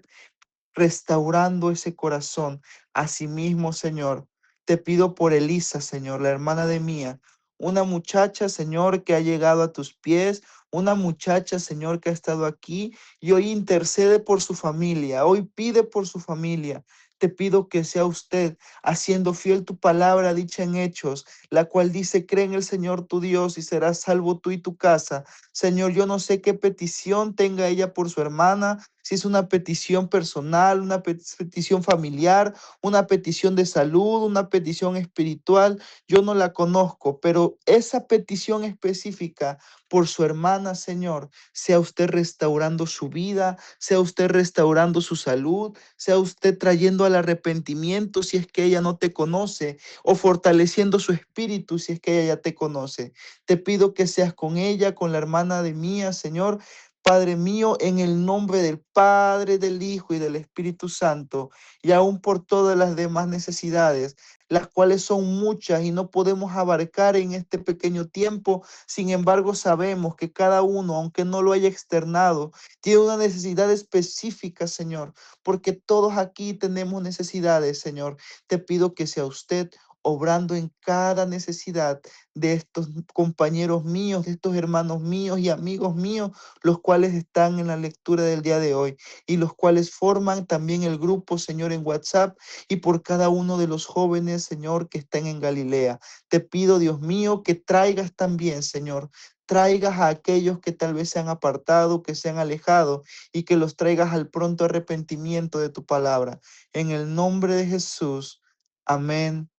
restaurando ese corazón. Asimismo, Señor, te pido por Elisa, Señor, la hermana de Mía, una muchacha, Señor, que ha llegado a tus pies, una muchacha, Señor, que ha estado aquí y hoy intercede por su familia, hoy pide por su familia. Te pido que sea usted haciendo fiel tu palabra dicha en Hechos, la cual dice, cree en el Señor tu Dios y serás salvo tú y tu casa. Señor, yo no sé qué petición tenga ella por su hermana, si es una petición personal, una petición familiar, una petición de salud, una petición espiritual, yo no la conozco, pero esa petición específica por su hermana, Señor, sea usted restaurando su vida, sea usted restaurando su salud, sea usted trayendo al arrepentimiento si es que ella no te conoce, o fortaleciendo su espíritu si es que ella ya te conoce. Te pido que seas con ella, con la hermana de Mía, Señor, Padre mío, en el nombre del Padre, del Hijo y del Espíritu Santo, y aún por todas las demás necesidades, las cuales son muchas y no podemos abarcar en este pequeño tiempo. Sin embargo, sabemos que cada uno, aunque no lo haya externado, tiene una necesidad específica, Señor, porque todos aquí tenemos necesidades, Señor. Te pido que sea usted obrando en cada necesidad de estos compañeros míos, de estos hermanos míos y amigos míos, los cuales están en la lectura del día de hoy y los cuales forman también el grupo, Señor, en WhatsApp y por cada uno de los jóvenes, Señor, que están en Galilea. Te pido, Dios mío, que traigas también, Señor, traigas a aquellos que tal vez se han apartado, que se han alejado y que los traigas al pronto arrepentimiento de tu palabra. En el nombre de Jesús. Amén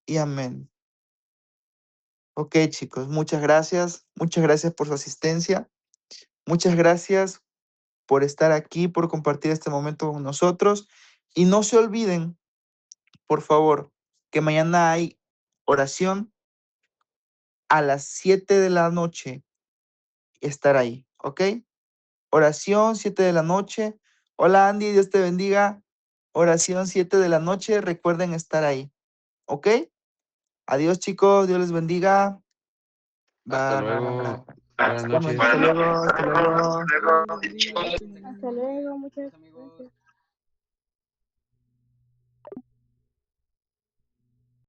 y amén. Ok, chicos, muchas gracias por su asistencia, muchas gracias por estar aquí, por compartir este momento con nosotros. Y no se olviden, por favor, que mañana hay oración a las 7 de la noche, estar ahí, ¿ok? Oración 7 de la noche. Hola Andy, Dios te bendiga. Oración 7 de la noche, recuerden estar ahí. ¿Ok? Adiós, chicos. Dios les bendiga. Hasta Bye. luego. Buenas Estamos. noches. Hasta luego. Hasta luego. Hasta luego, muchas